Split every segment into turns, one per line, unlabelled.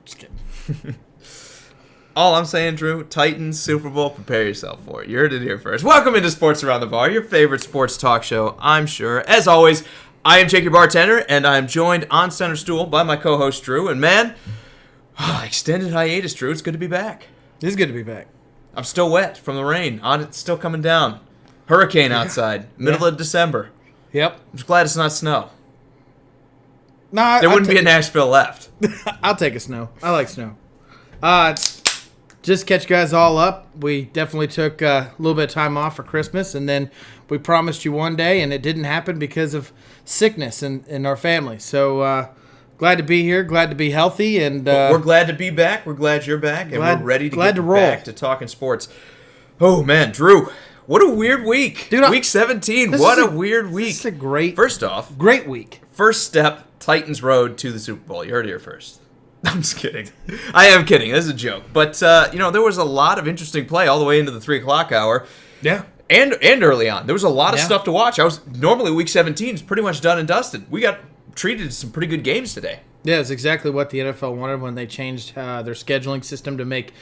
Just kidding.
All I'm saying, Drew, Titans, Super Bowl, prepare yourself for it. You heard it here first. Welcome into Sports Around the Bar, your favorite sports talk show, I'm sure. As always, I am Jake, your bartender, and I am joined on center stool by my co-host, Drew. And man, extended hiatus, Drew. It's good to be back.
It is good to be back.
I'm still wet from the rain. It's still coming down. Hurricane outside, middle of December.
Yep.
I'm just glad it's not snow.
Nah,
There wouldn't be a Nashville left.
I'll take a snow. I like snow. Just catch you guys all up. We definitely took a little bit of time off for Christmas, and then we promised you one day, and it didn't happen because of sickness in our family. So glad to be here, glad to be healthy, and
we're glad to be back. We're glad you're back, and we're ready to get back to talking sports. Oh man, Drew, what a weird week, dude! Week 17. What a weird week.
This is a great.
First off,
great week.
First step, Titans road to the Super Bowl. You heard it here first. I'm just kidding. I am kidding. This is a joke. But, there was a lot of interesting play all the way into the 3 o'clock hour.
Yeah.
And early on. There was a lot of stuff to watch. Normally week 17 is pretty much done and dusted. We got treated to some pretty good games today.
Yeah, it's exactly what the NFL wanted when they changed their scheduling system to make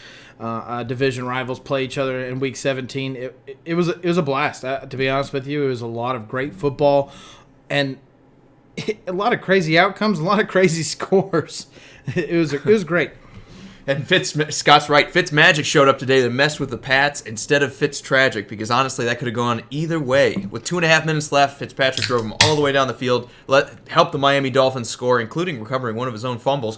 division rivals play each other in week 17. It was a blast. To be honest with you, it was a lot of great football and a lot of crazy outcomes, a lot of crazy scores. It was great.
And Scott's right. Fitzmagic showed up today to mess with the Pats instead of Fitztragic, because honestly, that could have gone either way. With 2.5 minutes left, Fitzpatrick drove him all the way down the field, helped the Miami Dolphins score, including recovering one of his own fumbles.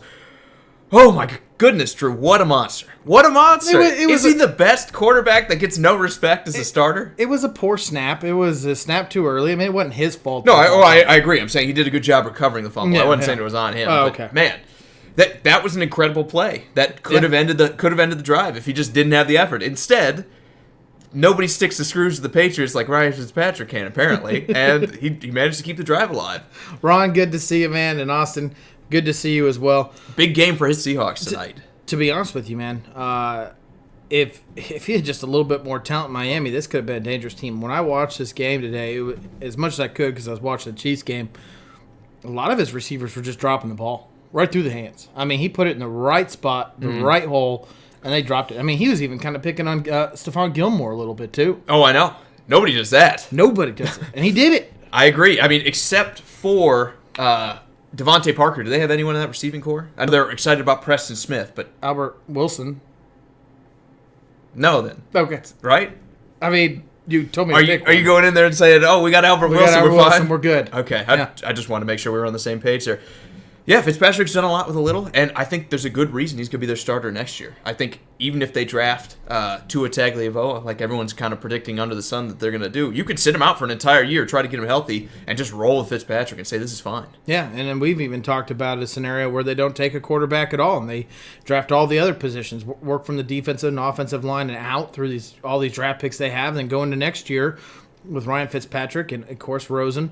Oh my goodness, Drew! What a monster! What a monster! Is he the best quarterback that gets no respect as a starter?
It was a poor snap. It was a snap too early. I mean, it wasn't his fault.
No, I agree. I'm saying he did a good job recovering the fumble. I wasn't saying it was on him.
Oh, okay.
But man. That was an incredible play. That could have ended the drive if he just didn't have the effort. Instead, nobody sticks the screws to the Patriots like Ryan Fitzpatrick can, apparently, and he managed to keep the drive alive.
Ron, good to see you, man, and Austin, good to see you as well.
Big game for his Seahawks tonight.
To be honest with you, man, if he had just a little bit more talent in Miami, this could have been a dangerous team. When I watched this game today, as much as I could because I was watching the Chiefs game, a lot of his receivers were just dropping the ball. Right through the hands. I mean, he put it in the right spot, the right hole, and they dropped it. I mean, he was even kind of picking on Stephon Gilmore a little bit, too.
Oh, I know. Nobody does that.
Nobody does it. And he did it.
I agree. I mean, except for Devontae Parker. Do they have anyone in that receiving core? I know they're excited about Preston Smith, but...
Albert Wilson.
No, then.
Okay.
Right?
I mean... You told me
Are you going in there and saying, oh, we got Albert Wilson, we're fine?
We're good.
Okay. I just wanted to make sure we were on the same page there. Yeah, Fitzpatrick's done a lot with a little, and I think there's a good reason he's going to be their starter next year. I think even if they draft Tua Tagovailoa, like everyone's kind of predicting under the sun that they're going to do, you could sit him out for an entire year, try to get him healthy, and just roll with Fitzpatrick and say this is fine.
Yeah, and then we've even talked about a scenario where they don't take a quarterback at all, and they draft all the other positions, work from the defensive and offensive line and out through all these draft picks they have, and then go into next year with Ryan Fitzpatrick and, of course, Rosen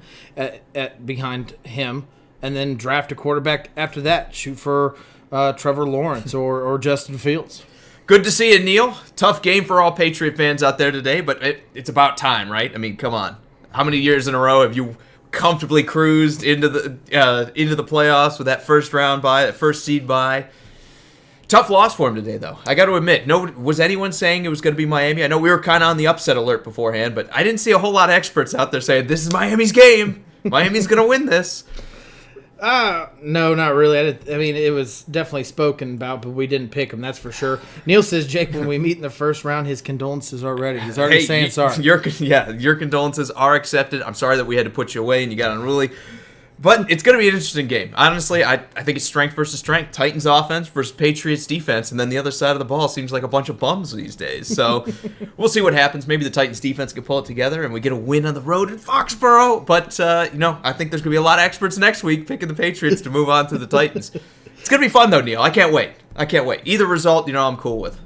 behind him. And then draft a quarterback after that. Shoot for Trevor Lawrence or Justin Fields.
Good to see you, Neil. Tough game for all Patriot fans out there today, but it's about time, right? I mean, come on. How many years in a row have you comfortably cruised into the playoffs with that first round bye, that first seed bye? Tough loss for him today, though. I got to admit, was anyone saying it was going to be Miami? I know we were kind of on the upset alert beforehand, but I didn't see a whole lot of experts out there saying this is Miami's game. Miami's going to win this.
No, not really. I mean, it was definitely spoken about, but we didn't pick him, that's for sure. Neil says, Jake, when we meet in the first round, his condolences already. He's already saying sorry.
Your condolences are accepted. I'm sorry that we had to put you away and you got unruly. But it's going to be an interesting game. Honestly, I think it's strength versus strength. Titans offense versus Patriots defense. And then the other side of the ball seems like a bunch of bums these days. So we'll see what happens. Maybe the Titans defense can pull it together and we get a win on the road in Foxborough. But, I think there's going to be a lot of experts next week picking the Patriots to move on to the Titans. It's going to be fun, though, Neil. I can't wait. Either result, I'm cool with.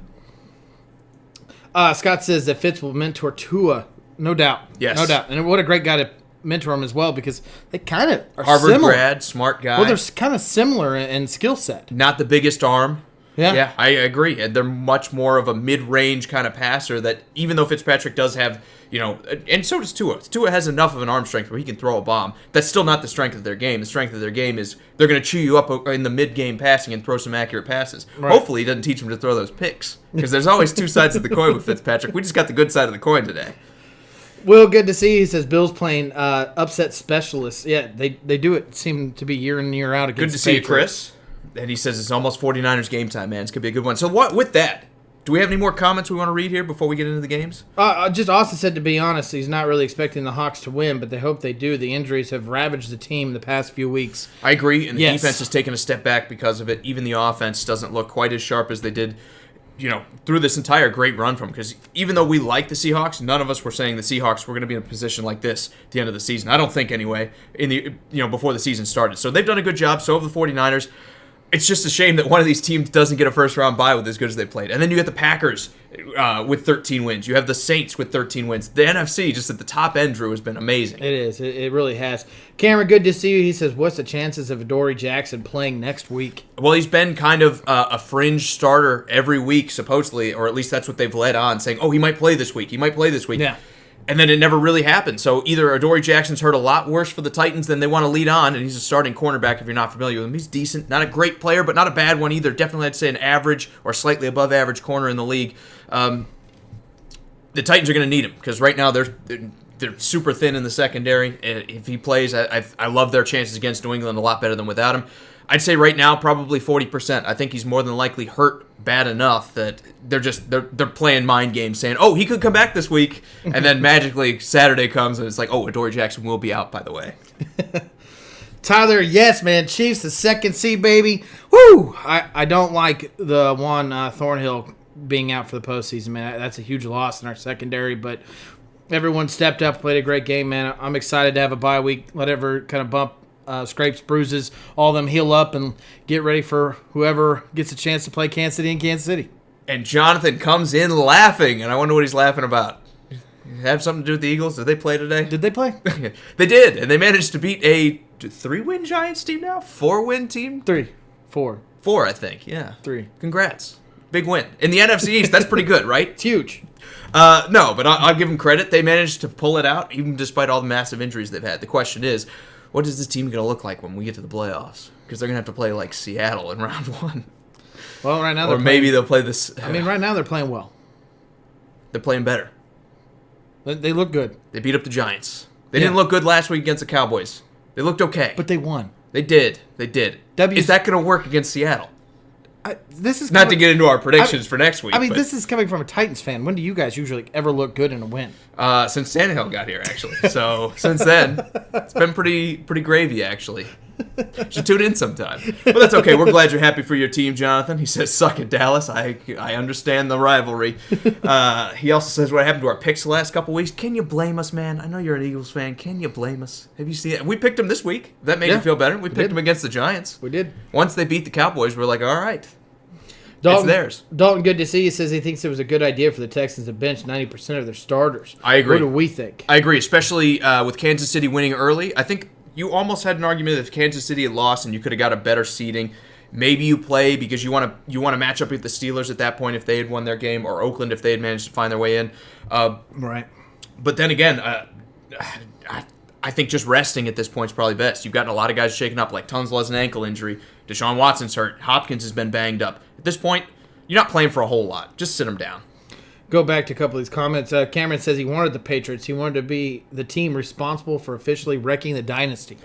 Scott says that Fitz will mentor Tua. No doubt.
Yes.
No doubt. And what a great guy to mentor him as well, because they kind of are
Harvard
similar.
grad, smart guy.
Well, they're kind of similar in skill set.
Not the biggest arm. Yeah, I agree. And they're much more of a mid-range kind of passer that even though Fitzpatrick does have, and so does Tua. Tua has enough of an arm strength where he can throw a bomb. That's still not the strength of their game. The strength of their game is they're going to chew you up in the mid-game passing and throw some accurate passes. Right. Hopefully he doesn't teach them to throw those picks because there's always two sides of the coin with Fitzpatrick. We just got the good side of the coin today.
Will, good to see you. He says Bill's playing upset specialists. Yeah, they do it. Seem to be year in and year out against
Good to see you, Chris. And he says it's almost 49ers game time, man. It's going to be a good one. So with that, do we have any more comments we want to read here before we get into the games?
Just Austin said, to be honest, he's not really expecting the Hawks to win, but they hope they do. The injuries have ravaged the team the past few weeks.
I agree, and the defense has taken a step back because of it. Even the offense doesn't look quite as sharp as they did through this entire great run from, because even though we like the Seahawks, none of us were saying the Seahawks were going to be in a position like this at the end of the season. I don't think anyway, before the season started. So they've done a good job. So have the 49ers. It's just a shame that one of these teams doesn't get a first-round bye with as good as they played. And then you get the Packers with 13 wins. You have the Saints with 13 wins. The NFC, just at the top end, Drew, has been amazing.
It is. It really has. Cameron, good to see you. He says, what's the chances of Adoree Jackson playing next week?
Well, he's been kind of a fringe starter every week, supposedly, or at least that's what they've led on, saying, he might play this week. He might play this week.
Yeah.
And then it never really happened. So either Adoree Jackson's hurt a lot worse for the Titans than they want to lead on, and he's a starting cornerback if you're not familiar with him. He's decent. Not a great player, but not a bad one either. Definitely, I'd say, an average or slightly above average corner in the league. The Titans are going to need him because right now they're super thin in the secondary. If he plays, I love their chances against New England a lot better than without him. I'd say right now probably 40%. I think he's more than likely hurt bad enough that they're playing mind games saying, he could come back this week, and then magically Saturday comes and it's like, Adoree Jackson will be out, by the way.
Tyler, yes, man. Chiefs, the second seed, baby. Woo! I don't like the one Thornhill being out for the postseason, man. That's a huge loss in our secondary, but everyone stepped up, played a great game, man. I'm excited to have a bye week. Whatever kind of bump, scrapes, bruises, all of them heal up and get ready for whoever gets a chance to play Kansas City in Kansas City.
And Jonathan comes in laughing, and I wonder what he's laughing about. Have something to do with the Eagles? Did they play today?
Did they play?
They did, and they managed to beat a 3-win Giants team now? 4-win team?
4, I think.
Yeah.
3.
Congrats. Big win. In the NFC East, that's pretty good, right?
It's huge.
No, but I'll give them credit. They managed to pull it out, even despite all the massive injuries they've had. The question is, what is this team going to look like when we get to the playoffs? Because they're going to have to play like Seattle in round 1.
Well, right now
or maybe they'll play this.
Right now they're playing well.
They're playing better.
They look good.
They beat up the Giants. They didn't look good last week against the Cowboys. They looked okay.
But they won.
They did. Is that going to work against Seattle?
This is
not to get into our predictions for next week.
This is coming from a Titans fan. When do you guys usually ever look good in a win?
Since Tannehill got here, actually. So since then, it's been pretty gravy, actually. Should tune in sometime. But that's okay. We're glad you're happy for your team, Jonathan. He says, "Suck it, Dallas." I understand the rivalry. He also says, "What happened to our picks the last couple weeks? Can you blame us, man? I know you're an Eagles fan. Can you blame us? Have you seen it? We picked them this week. That made you feel better. We picked them against the Giants.
We did.
Once they beat the Cowboys, we're like, all right."
Dalton,
it's theirs.
Dalton, good to see you. Says he thinks it was a good idea for the Texans to bench 90% of their starters.
I agree.
What do we think?
I agree, especially with Kansas City winning early. I think you almost had an argument that if Kansas City had lost and you could have got a better seeding, maybe you play because you want to match up with the Steelers at that point if they had won their game, or Oakland if they had managed to find their way in.
Right.
But then again, I think just resting at this point is probably best. You've gotten a lot of guys shaken up, like Tunsil has an ankle injury. Deshaun Watson's hurt. Hopkins has been banged up. At this point, you're not playing for a whole lot. Just sit him down.
Go back to a couple of these comments. Cameron says he wanted the Patriots. He wanted to be the team responsible for officially wrecking the dynasty.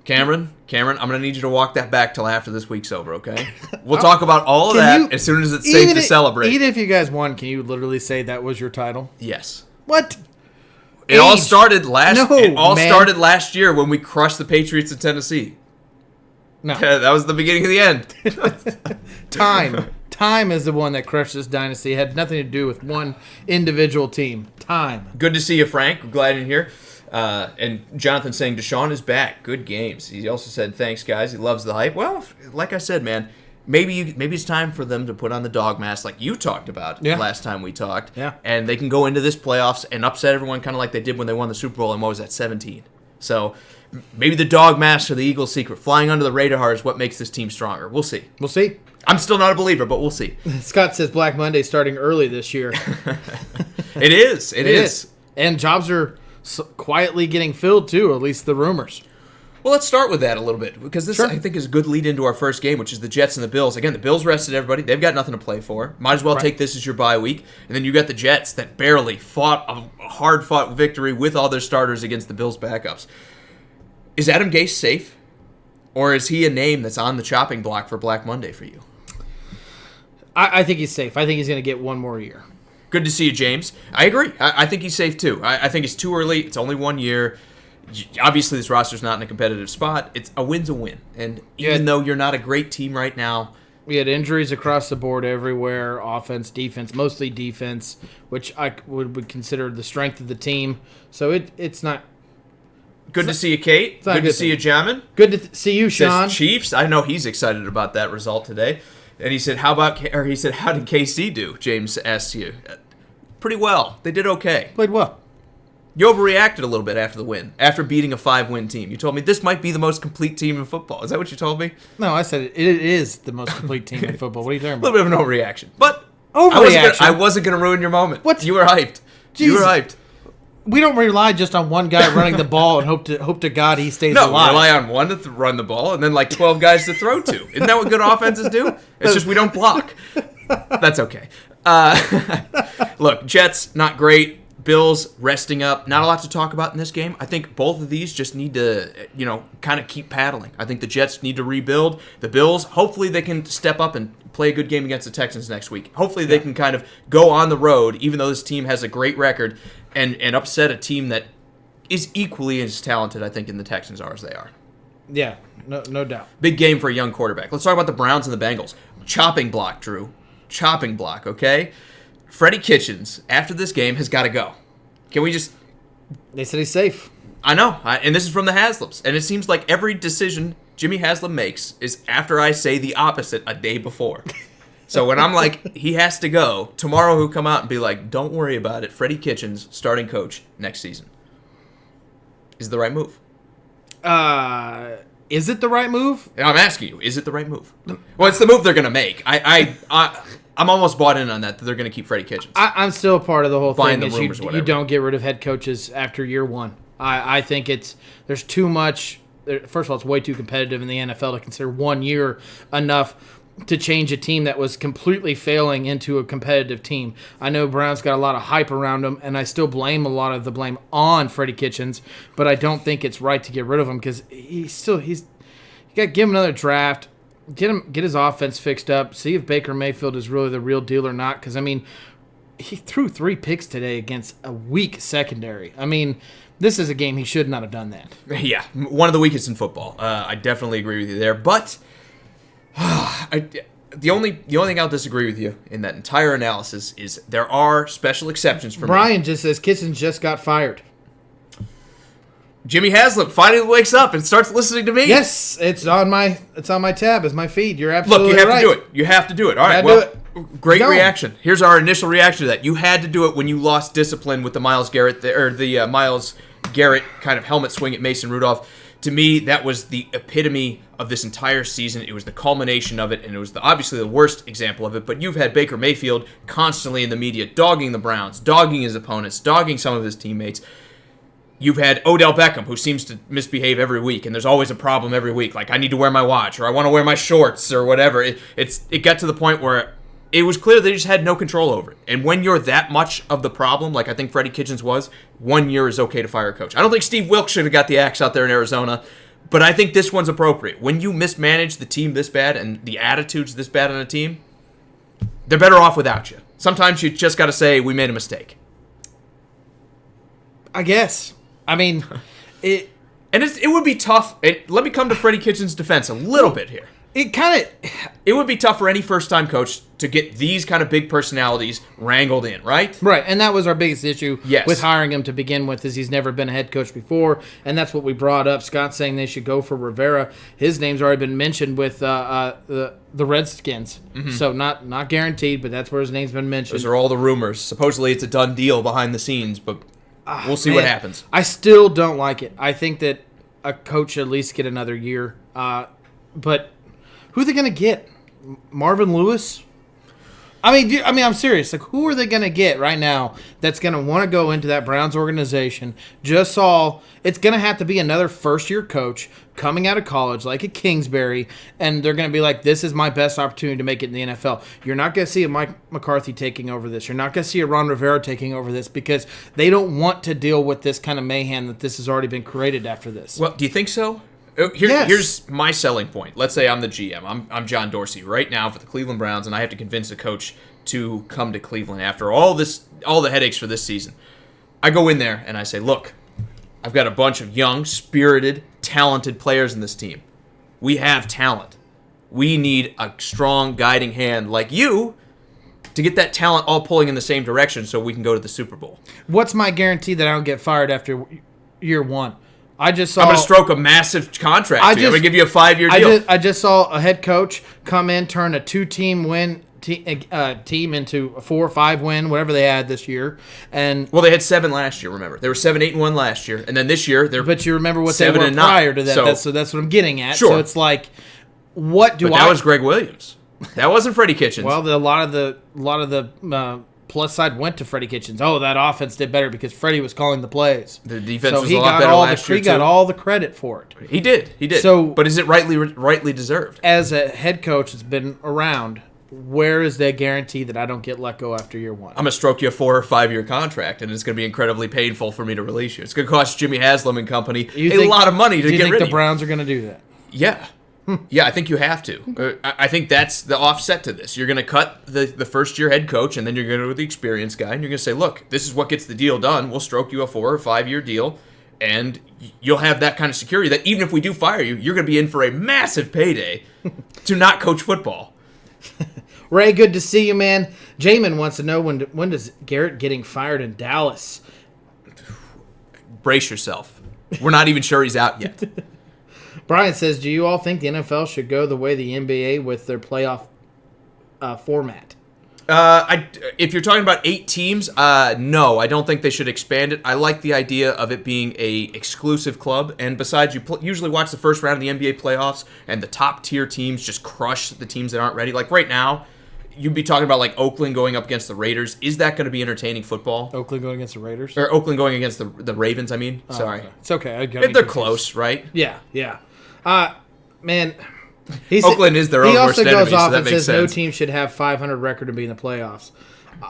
Cameron, I'm going to need you to walk that back till after this week's over, okay? We'll talk about all of that as soon as it's safe to celebrate.
Even if you guys won, can you literally say that was your title?
Yes.
What?
It all started started last year when we crushed the Patriots in Tennessee.
No.
That was the beginning of the end.
Time is the one that crushed this dynasty. It had nothing to do with one individual team. Time.
Good to see you, Frank. We're glad you're here. And Jonathan saying Deshaun is back. Good games. He also said, thanks, guys. He loves the hype. Well, like I said, man, maybe it's time for them to put on the dog mask like you talked about last time we talked.
Yeah.
And they can go into this playoffs and upset everyone kind of like they did when they won the Super Bowl in, what was that, 17. So maybe the dog mask or the Eagles' secret. Flying under the radar is what makes this team stronger. We'll see. I'm still not a believer, but we'll see.
Scott says Black Monday starting early this year.
It is. It is.
And jobs are quietly getting filled, too, at least the rumors.
Well, let's start with that a little bit, because this,
Sure.
I think, is a good lead into our first game, which is the Jets and the Bills. Again, the Bills rested everybody. They've got nothing to play for. Might as well take this as your bye week. And then you got the Jets that barely fought a hard-fought victory with all their starters against the Bills' backups. Is Adam Gase safe? Or is he a name that's on the chopping block for Black Monday for you?
I think he's safe. I think he's going to get one more year.
Good to see you, James. I agree. I think he's safe, too. I think it's too early. It's only 1 year. Obviously, this roster's not in a competitive spot. It's a win's a win. And even though you're not a great team right now...
We had injuries across the board everywhere, offense, defense, mostly defense, which I would consider the strength of the team. So it's not...
Good to see you, Kate. Good to see you, Jamin.
Good to see you, Sean.
Says Chiefs. I know he's excited about that result today. And he said, how did KC do? James asked you. Pretty well. They did okay.
Played well.
You overreacted a little bit after the win, after beating a 5-win team. You told me this might be the most complete team in football. Is that what you told me?
No, I said it is the most complete team in football. What are you talking
A
about?
little bit of an overreaction. But
Overreaction?
I wasn't going to ruin your moment.
What?
You were hyped. You were hyped.
We don't rely just on one guy running the ball and hope to God he stays alive.
No, we rely on one to run the ball and then like 12 guys to throw to. Isn't that what good offenses do? It's just we don't block. That's okay. Look, Jets, not great. Bills resting up. Not a lot to talk about in this game. I think both of these just need to, kind of keep paddling. I think the Jets need to rebuild. The Bills, hopefully they can step up and play a good game against the Texans next week. Hopefully they can kind of go on the road, even though this team has a great record, and upset a team that is equally as talented, I think, in the Texans are as they are.
Yeah, no doubt.
Big game for a young quarterback. Let's talk about the Browns and the Bengals. Chopping block, Drew. Chopping block, okay? Freddie Kitchens, after this game, has got to go. Can we just...
They said he's safe.
I know, and this is from the Haslams. And it seems like every decision Jimmy Haslam makes is after I say the opposite a day before. So when I'm like, he has to go, tomorrow he'll come out and be like, don't worry about it. Freddie Kitchens, starting coach next season. Is it the right move?
Is it the right move?
I'm asking you, is it the right move? Well, it's the move they're going to make. I'm almost bought in on that they're going to keep Freddie Kitchens.
I'm still a part of the whole
Find
thing.
the rumors,
You don't get rid of head coaches after year one. I think there's too much. First of all, it's way too competitive in the NFL to consider 1 year enough to change a team that was completely failing into a competitive team. I know Brown's got a lot of hype around him, and I still blame a lot of the blame on Freddie Kitchens, but I don't think it's right to get rid of him because you got to give him another draft. Get his offense fixed up. See if Baker Mayfield is really the real deal or not. Because, he threw 3 picks today against a weak secondary. This is a game he should not have done that.
Yeah, one of the weakest in football. I definitely agree with you there. But the only thing I'll disagree with you in that entire analysis is there are special exceptions for me.
Brian just says Kitchens just got fired.
Jimmy Haslam finally wakes up and starts listening to me.
Yes, it's on my tab. It's my feed. You're absolutely
right. Look, you have
right.
to do it. You have to do it. All right. Well, great reaction. Here's our initial reaction to that. You had to do it when you lost discipline with the Myles Garrett Myles Garrett kind of helmet swing at Mason Rudolph. To me, that was the epitome of this entire season. It was the culmination of it, and it was obviously the worst example of it. But you've had Baker Mayfield constantly in the media dogging the Browns, dogging his opponents, dogging some of his teammates. You've had Odell Beckham, who seems to misbehave every week, and there's always a problem every week. Like, I need to wear my watch, or I want to wear my shorts, or whatever. It got to the point where it was clear they just had no control over it. And when you're that much of the problem, like I think Freddie Kitchens was, 1 year is okay to fire a coach. I don't think Steve Wilkes should have got the axe out there in Arizona, but I think this one's appropriate. When you mismanage the team this bad and the attitude's this bad on a team, they're better off without you. Sometimes you just got to say, we made a mistake.
I guess. It
would be tough. Let me come to Freddie Kitchens' defense a little bit here. It would be tough for any first-time coach to get these kind of big personalities wrangled in, right?
Right, and that was our biggest issue
Yes.
with hiring him to begin with, is he's never been a head coach before, and that's what we brought up. Scott saying they should go for Rivera. His name's already been mentioned with the Redskins, so not guaranteed, but that's where his name's been mentioned.
Those are all the rumors. Supposedly it's a done deal behind the scenes, but we'll see what happens.
I still don't like it. I think that a coach should at least get another year, but who are they going to get? Marvin Lewis. I mean, I'm serious. Like, who are they going to get right now that's going to want to go into that Browns organization? Just saw it's going to have to be another first-year coach coming out of college, like a Kingsbury, and they're going to be like, this is my best opportunity to make it in the NFL. You're not going to see a Mike McCarthy taking over this. You're not going to see a Ron Rivera taking over this because they don't want to deal with this kind of mayhem that this has already been created after this.
Well, do you think so?
Yes.
Here's my selling point. Let's say I'm the GM. I'm John Dorsey right now for the Cleveland Browns, and I have to convince a coach to come to Cleveland after all the headaches for this season. I go in there and I say, look, I've got a bunch of young, spirited, talented players in this team. We have talent. We need a strong guiding hand like you to get that talent all pulling in the same direction so we can go to the Super Bowl.
What's my guarantee that I don't get fired after year one? I'm going
to stroke a massive contract. I'm going to give you a 5-year deal.
I just saw a head coach come in, turn a 2-team win team into a 4 or 5 win, whatever they had this year. And
well, they had 7 last year. Remember, they were 7-8-1 last year, and then this year they're.
But you remember what they were prior to that. So that's what I'm getting at.
Sure.
So it's like, what do
That was Greg Williams. That wasn't Freddie Kitchens.
Well, a lot of the plus side went to Freddie Kitchens. Oh, that offense did better because Freddie was calling the plays.
The defense was a lot better last year,
He got all the credit for it.
He did.
So,
but is it rightly deserved?
As a head coach that's been around, where is the guarantee that I don't get let go after year one?
I'm going to stroke you a 4 or 5-year contract, and it's going to be incredibly painful for me to release you. It's going to cost Jimmy Haslam and company a lot of money to get rid of you.
Do you think the Browns are going to do that?
Yeah. Yeah, I think you have to. I think that's the offset to this. You're going to cut the first-year head coach, and then you're going to go with the experienced guy, and you're going to say, look, this is what gets the deal done. We'll stroke you a 4 or 5-year deal, and you'll have that kind of security that even if we do fire you, you're going to be in for a massive payday to not coach football.
Ray, good to see you, man. Jamin wants to know when does Garrett getting fired in Dallas?
Brace yourself. We're not even sure he's out yet.
Brian says, do you all think the NFL should go the way the NBA with their playoff format?
If you're talking about 8 teams, no, I don't think they should expand it. I like the idea of it being a exclusive club, and besides, you usually watch the first round of the NBA playoffs, and the top tier teams just crush the teams that aren't ready. Like right now, you'd be talking about like Oakland going up against the Raiders. Is that going to be entertaining football?
Oakland going against the Raiders?
Or Oakland going against the Ravens, I mean. Sorry.
Okay. It's okay.
They're close, right?
Yeah. Man,
Oakland is their own worst enemy, so that makes sense. He also goes off and says
no team should have 500 record to be in the playoffs.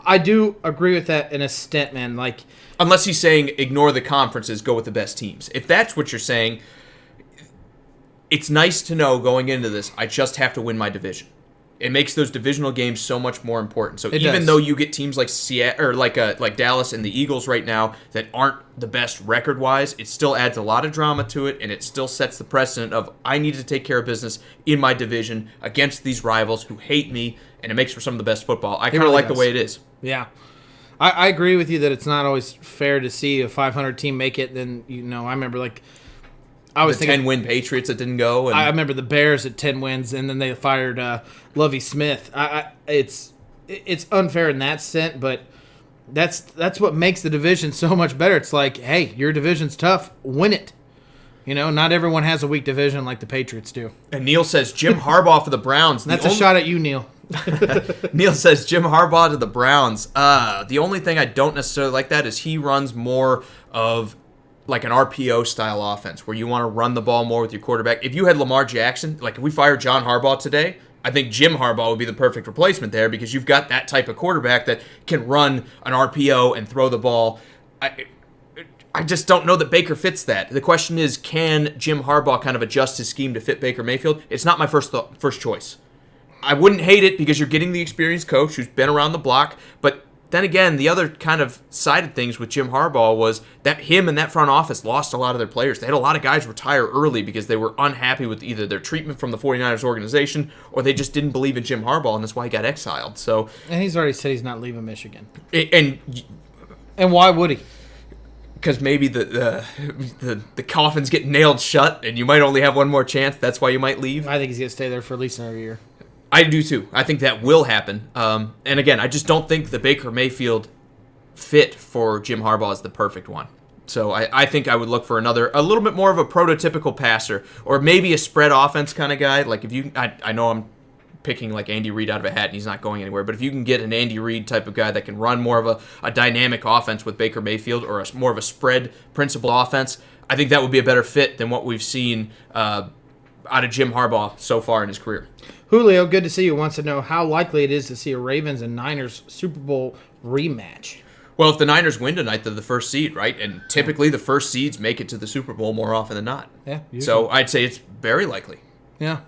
I do agree with that in a stint, man. Like,
unless he's saying ignore the conferences, go with the best teams. If that's what you're saying, it's nice to know going into this, I just have to win my division. It makes those divisional games so much more important. So even though you get teams like Seattle or like Dallas and the Eagles right now that aren't the best record-wise, it still adds a lot of drama to it, and it still sets the precedent of I need to take care of business in my division against these rivals who hate me, and it makes for some of the best football. I kind of like the way it is.
Yeah. I agree with you that it's not always fair to see a 500 team make it. Then, I remember I was thinking
10-win Patriots that didn't go. And
I remember the Bears at 10 wins, and then they fired Lovie Smith. It's unfair in that sense, but that's what makes the division so much better. It's like, hey, your division's tough, win it. Not everyone has a weak division like the Patriots do.
And Neil says Jim Harbaugh for the Browns.
That's a shot at you, Neil.
Neil says Jim Harbaugh to the Browns. The only thing I don't necessarily like that is he runs more of like an RPO style offense where you want to run the ball more with your quarterback. If you had Lamar Jackson, like if we fired John Harbaugh today, I think Jim Harbaugh would be the perfect replacement there because you've got that type of quarterback that can run an RPO and throw the ball. I just don't know that Baker fits that. The question is, can Jim Harbaugh kind of adjust his scheme to fit Baker Mayfield? It's not my first choice. I wouldn't hate it because you're getting the experienced coach who's been around the block, but then again, the other kind of side of things with Jim Harbaugh was that him and that front office lost a lot of their players. They had a lot of guys retire early because they were unhappy with either their treatment from the 49ers organization or they just didn't believe in Jim Harbaugh, and that's why he got exiled.
And he's already said he's not leaving Michigan.
And
why would he?
Because maybe the coffin's getting nailed shut and you might only have one more chance. That's why you might leave.
I think he's going to stay there for at least another year.
I do too. I think that will happen. And again, I just don't think the Baker Mayfield fit for Jim Harbaugh is the perfect one. So I think I would look for a little bit more of a prototypical passer, or maybe a spread offense kind of guy. Like if you, I know I'm picking like Andy Reid out of a hat and he's not going anywhere. But if you can get an Andy Reid type of guy that can run more of a dynamic offense with Baker Mayfield or more of a spread principle offense, I think that would be a better fit than what we've seen out of Jim Harbaugh so far in his career.
Julio, good to see you, wants to know how likely it is to see a Ravens and Niners Super Bowl rematch.
Well, if the Niners win tonight, they're the first seed, right? And typically the first seeds make it to the Super Bowl more often than not.
Yeah. Usually.
So I'd say it's very likely.
Yeah.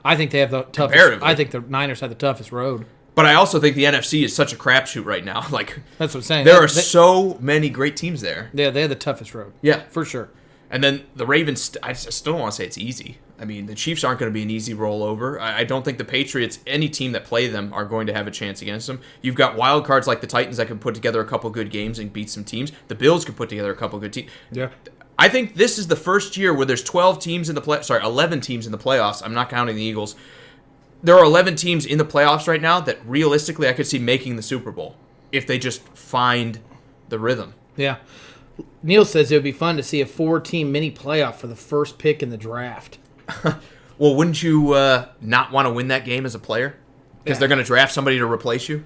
I think they have the toughest. I think the Niners have the toughest road.
But I also think the NFC is such a crapshoot right now. Like
that's what I'm saying.
There are so many great teams there.
Yeah, they have the toughest road.
Yeah,
for sure.
And then the Ravens, I still don't want to say it's easy. I mean, the Chiefs aren't going to be an easy rollover. I don't think the Patriots, any team that play them, are going to have a chance against them. You've got wild cards like the Titans that can put together a couple good games and beat some teams. The Bills could put together a couple good teams.
Yeah.
I think this is the first year where there's 11 teams in the playoffs. I'm not counting the Eagles. There are 11 teams in the playoffs right now that realistically I could see making the Super Bowl if they just find the rhythm.
Yeah. Neil says it would be fun to see a 4-team mini playoff for the first pick in the draft.
Well, wouldn't you not want to win that game as a player? Because they're going to draft somebody to replace you?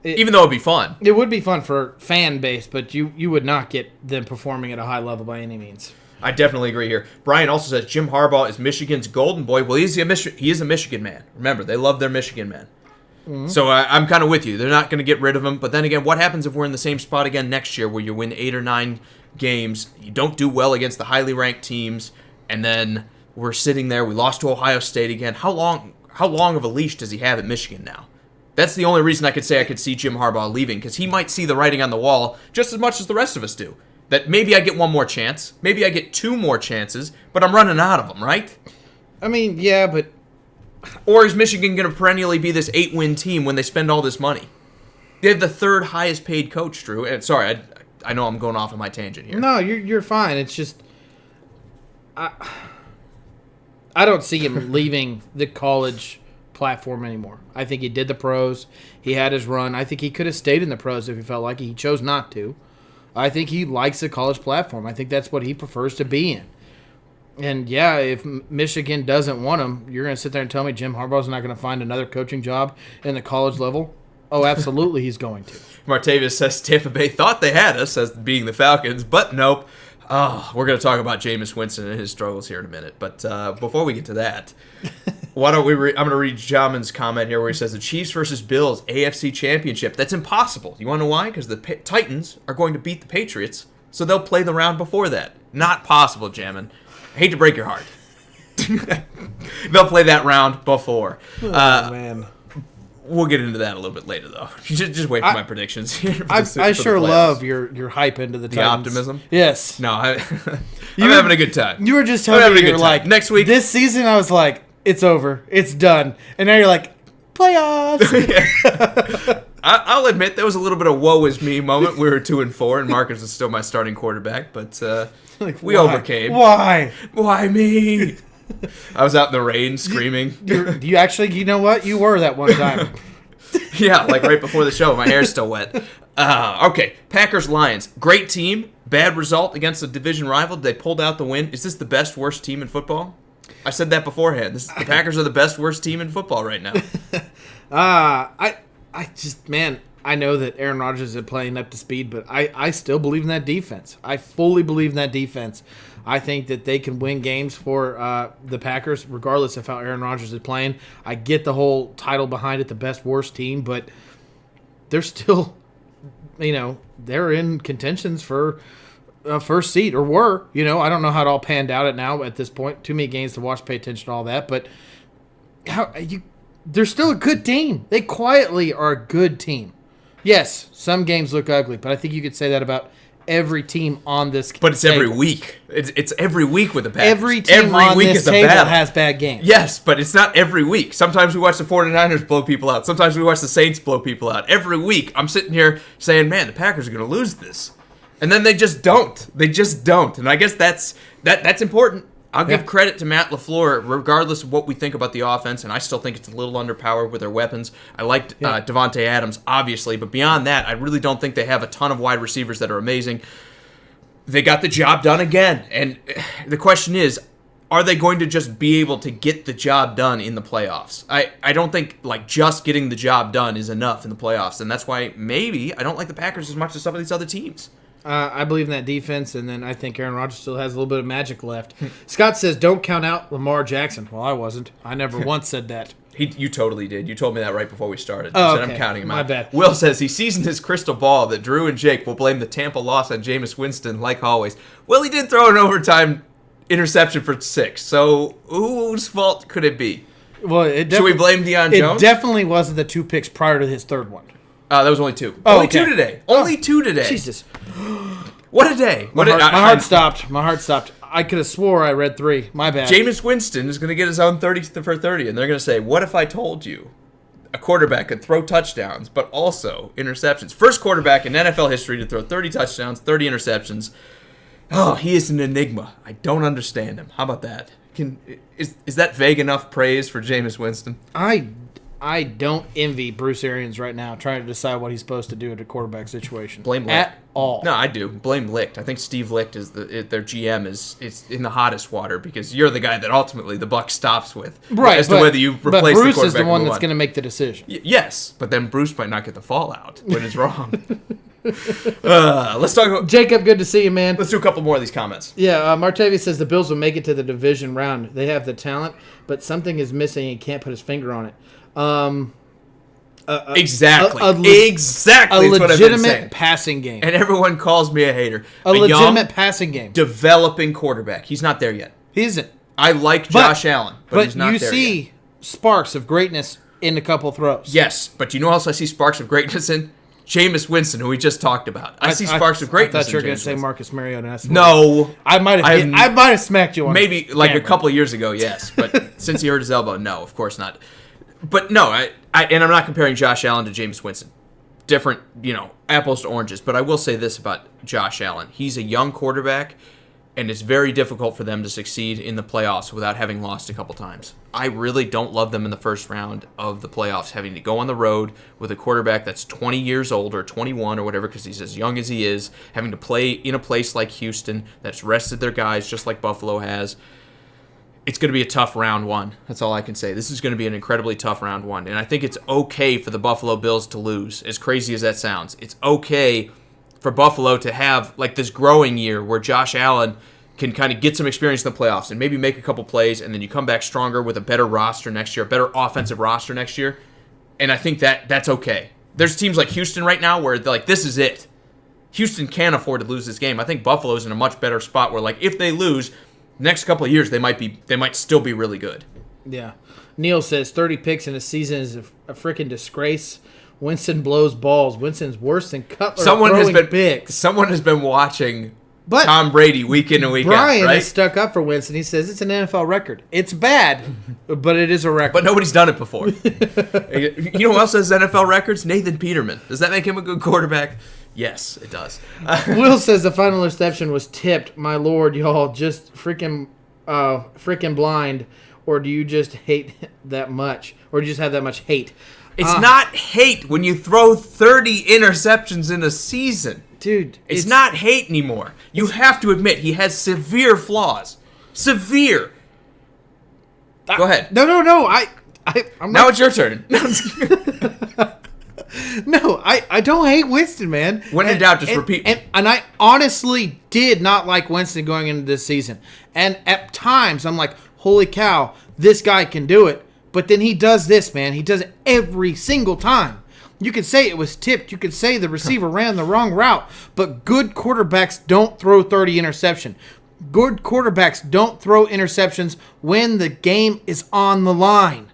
Even though it would be fun.
It would be fun for fan base, but you would not get them performing at a high level by any means.
I definitely agree here. Brian also says Jim Harbaugh is Michigan's golden boy. Well, he is a Michigan man. Remember, they love their Michigan man. Mm-hmm. So I'm kind of with you. They're not going to get rid of him. But then again, what happens if we're in the same spot again next year where you win 8 or 9 games, you don't do well against the highly ranked teams, and then we're sitting there, we lost to Ohio State again. How long of a leash does he have at Michigan now? That's the only reason I could say I could see Jim Harbaugh leaving, because he might see the writing on the wall just as much as the rest of us do. That maybe I get one more chance, maybe I get 2 more chances, but I'm running out of them, right? I
mean, yeah, but...
Or is Michigan going to perennially be this 8-win team when they spend all this money? They have the 3rd highest paid coach, Drew. And sorry, I know I'm going off on my tangent here.
No, you're fine. It's just... I don't see him leaving the college platform anymore. I think he did the pros. He had his run. I think he could have stayed in the pros if he felt like it. He chose not to. I think he likes the college platform. I think that's what he prefers to be in. And, yeah, if Michigan doesn't want him, you're going to sit there and tell me Jim Harbaugh's not going to find another coaching job in the college level? Oh, absolutely he's going to.
Martavis says Tampa Bay thought they had us as being the Falcons, but nope. Oh, we're going to talk about Jameis Winston and his struggles here in a minute. But before we get to that, why don't we I'm going to read Jamin's comment here where he says the Chiefs versus Bills AFC Championship. That's impossible. You want to know why? Because the Titans are going to beat the Patriots, so they'll play the round before that. Not possible, Jamin. I hate to break your heart. They'll play that round before.
Oh, man.
We'll get into that a little bit later, though. Just wait for my predictions here.
I sure love your hype into the Titans.
Optimism?
Yes.
No, I'm having a good time.
You were just telling me you're like,
next week.
This season, I was like, it's over. It's done. And now you're like, playoffs.
I'll admit there was a little bit of woe is me moment. We were 2-4, and Marcus is still my starting quarterback, but we overcame.
Why?
Why me? I was out in the rain screaming.
You actually, you know what? You were that one time.
Yeah, like right before the show. My hair's still wet. Okay, Packers-Lions. Great team. Bad result against a division rival. They pulled out the win. Is this the best, worst team in football? I said that beforehand. The Packers are the best, worst team in football right now.
I just, man, I know that Aaron Rodgers is playing up to speed, but I still believe in that defense. I fully believe in that defense. I think that they can win games for the Packers, regardless of how Aaron Rodgers is playing. I get the whole title behind it, the best, worst team, but they're still, they're in contentions for first seed, or were. I don't know how it all panned out now at this point. Too many games to watch, pay attention to all that, but they're still a good team. They quietly are a good team. Yes, some games look ugly, but I think you could say that about every team on this
But it's table. Every week. It's every week with the Packers.
Every team on this table has bad games.
Yes, but it's not every week. Sometimes we watch the 49ers blow people out. Sometimes we watch the Saints blow people out. Every week, I'm sitting here saying, man, the Packers are going to lose this. And then they just don't. They just don't. And I guess that's important. I'll give credit to Matt LaFleur, regardless of what we think about the offense, and I still think it's a little underpowered with their weapons. I liked Devontae Adams, obviously, but beyond that, I really don't think they have a ton of wide receivers that are amazing. They got the job done again, and the question is, are they going to just be able to get the job done in the playoffs? I don't think like just getting the job done is enough in the playoffs, and that's why maybe I don't like the Packers as much as some of these other teams.
I believe in that defense, and then I think Aaron Rodgers still has a little bit of magic left. Scott says, don't count out Lamar Jackson. Well, I wasn't. I never once said that.
You totally did. You told me that right before we started.
Oh,
You said
okay.
I'm counting him out.
My bad.
Will says he sees in his crystal ball that Drew and Jake will blame the Tampa loss on Jameis Winston, like always. Well, he did throw an overtime interception for 6. So whose fault could it be?
Well,
Should we blame Deion Jones?
It definitely wasn't the 2 picks prior to his third one.
That was only 2.
Oh,
only
okay.
2 today. Only 2 today.
Jesus.
What a day.
My heart stopped. My heart stopped. I could have swore I read 3. My bad.
Jameis Winston is going to get his own 30 for 30, and they're going to say, what if I told you a quarterback could throw touchdowns, but also interceptions? First quarterback in NFL history to throw 30 touchdowns, 30 interceptions. Oh, he is an enigma. I don't understand him. How about that? Is that vague enough praise for Jameis Winston?
I don't envy Bruce Arians right now trying to decide what he's supposed to do at a quarterback situation.
Blame Licht.
At all.
No, I do. Blame Licht. I think Steve Licht is their GM is in the hottest water because you're the guy that ultimately the buck stops with.
Right.
As to whether you replace the
But
quarterback
Bruce is the
or
one
move
that's
on.
going to make the decision.
Yes, but then Bruce might not get the fallout when it's wrong. Let's talk about.
Jacob, good to see you, man.
Let's do a couple more of these comments.
Yeah, Martavius says the Bills will make it to the division round. They have the talent, but something is missing and he can't put his finger on it.
Exactly.
A
Exactly. That's what I've been saying.
legitimate passing game.
And everyone calls me a hater.
A legitimate
young,
passing game.
developing quarterback. He's not there yet.
He isn't.
I like Josh Allen, but he's not
you
there
see
yet.
sparks of greatness in a couple throws.
Yes, but you know who else I see sparks of greatness in? Jameis Winston, who we just talked about. I see sparks of greatness.
I thought you were
in
going to
Jameis
say
Winston.
Marcus Mariota. And
No.
I might have smacked you on
Maybe like
camera.
a couple of years ago, yes. But since he hurt his elbow, no, of course not. But no, and I'm not comparing Josh Allen to Jameis Winston. Different, apples to oranges. But I will say this about Josh Allen. He's a young quarterback, and it's very difficult for them to succeed in the playoffs without having lost a couple times. I really don't love them in the first round of the playoffs, having to go on the road with a quarterback that's 20 years old or 21 or whatever, because he's as young as he is, having to play in a place like Houston that's rested their guys just like Buffalo has. It's going to be a tough round 1. That's all I can say. This is going to be an incredibly tough round 1. And I think it's okay for the Buffalo Bills to lose, as crazy as that sounds. It's okay for Buffalo to have like this growing year where Josh Allen can kind of get some experience in the playoffs and maybe make a couple plays, and then you come back stronger with a better roster next year, a better offensive roster next year. And I think that's okay. There's teams like Houston right now where they're like, this is it. Houston can't afford to lose this game. I think Buffalo's in a much better spot where, like, if they lose, next couple of years they might still be really good.
Yeah. Neil says 30 picks in a season is a freaking disgrace. Winston blows balls. Winston's worse than Cutler throwing picks.
Someone has been watching
But
Tom Brady week in and week
Brian
out, right?
is stuck up for Winston. He says it's an NFL record. It's bad, but it is a record.
But nobody's done it before. You know who else has NFL records? Nathan Peterman. Does that make him a good quarterback? Yes, it does.
Will says the final interception was tipped. My lord, y'all just freaking blind, or do you just hate that much, or do you just have that much hate?
It's not hate when you throw 30 interceptions in a season.
Dude,
It's not hate anymore. You have to admit he has severe flaws. Severe. Go ahead.
No. I'm
Now it's your turn.
No, I don't hate Winston, man.
When in doubt, just repeat.
And I honestly did not like Winston going into this season. And at times, I'm like, holy cow, this guy can do it. But then he does this, man. He does it every single time. You could say it was tipped. You could say the receiver ran the wrong route. But good quarterbacks don't throw 30 interceptions. Good quarterbacks don't throw interceptions when the game is on the line.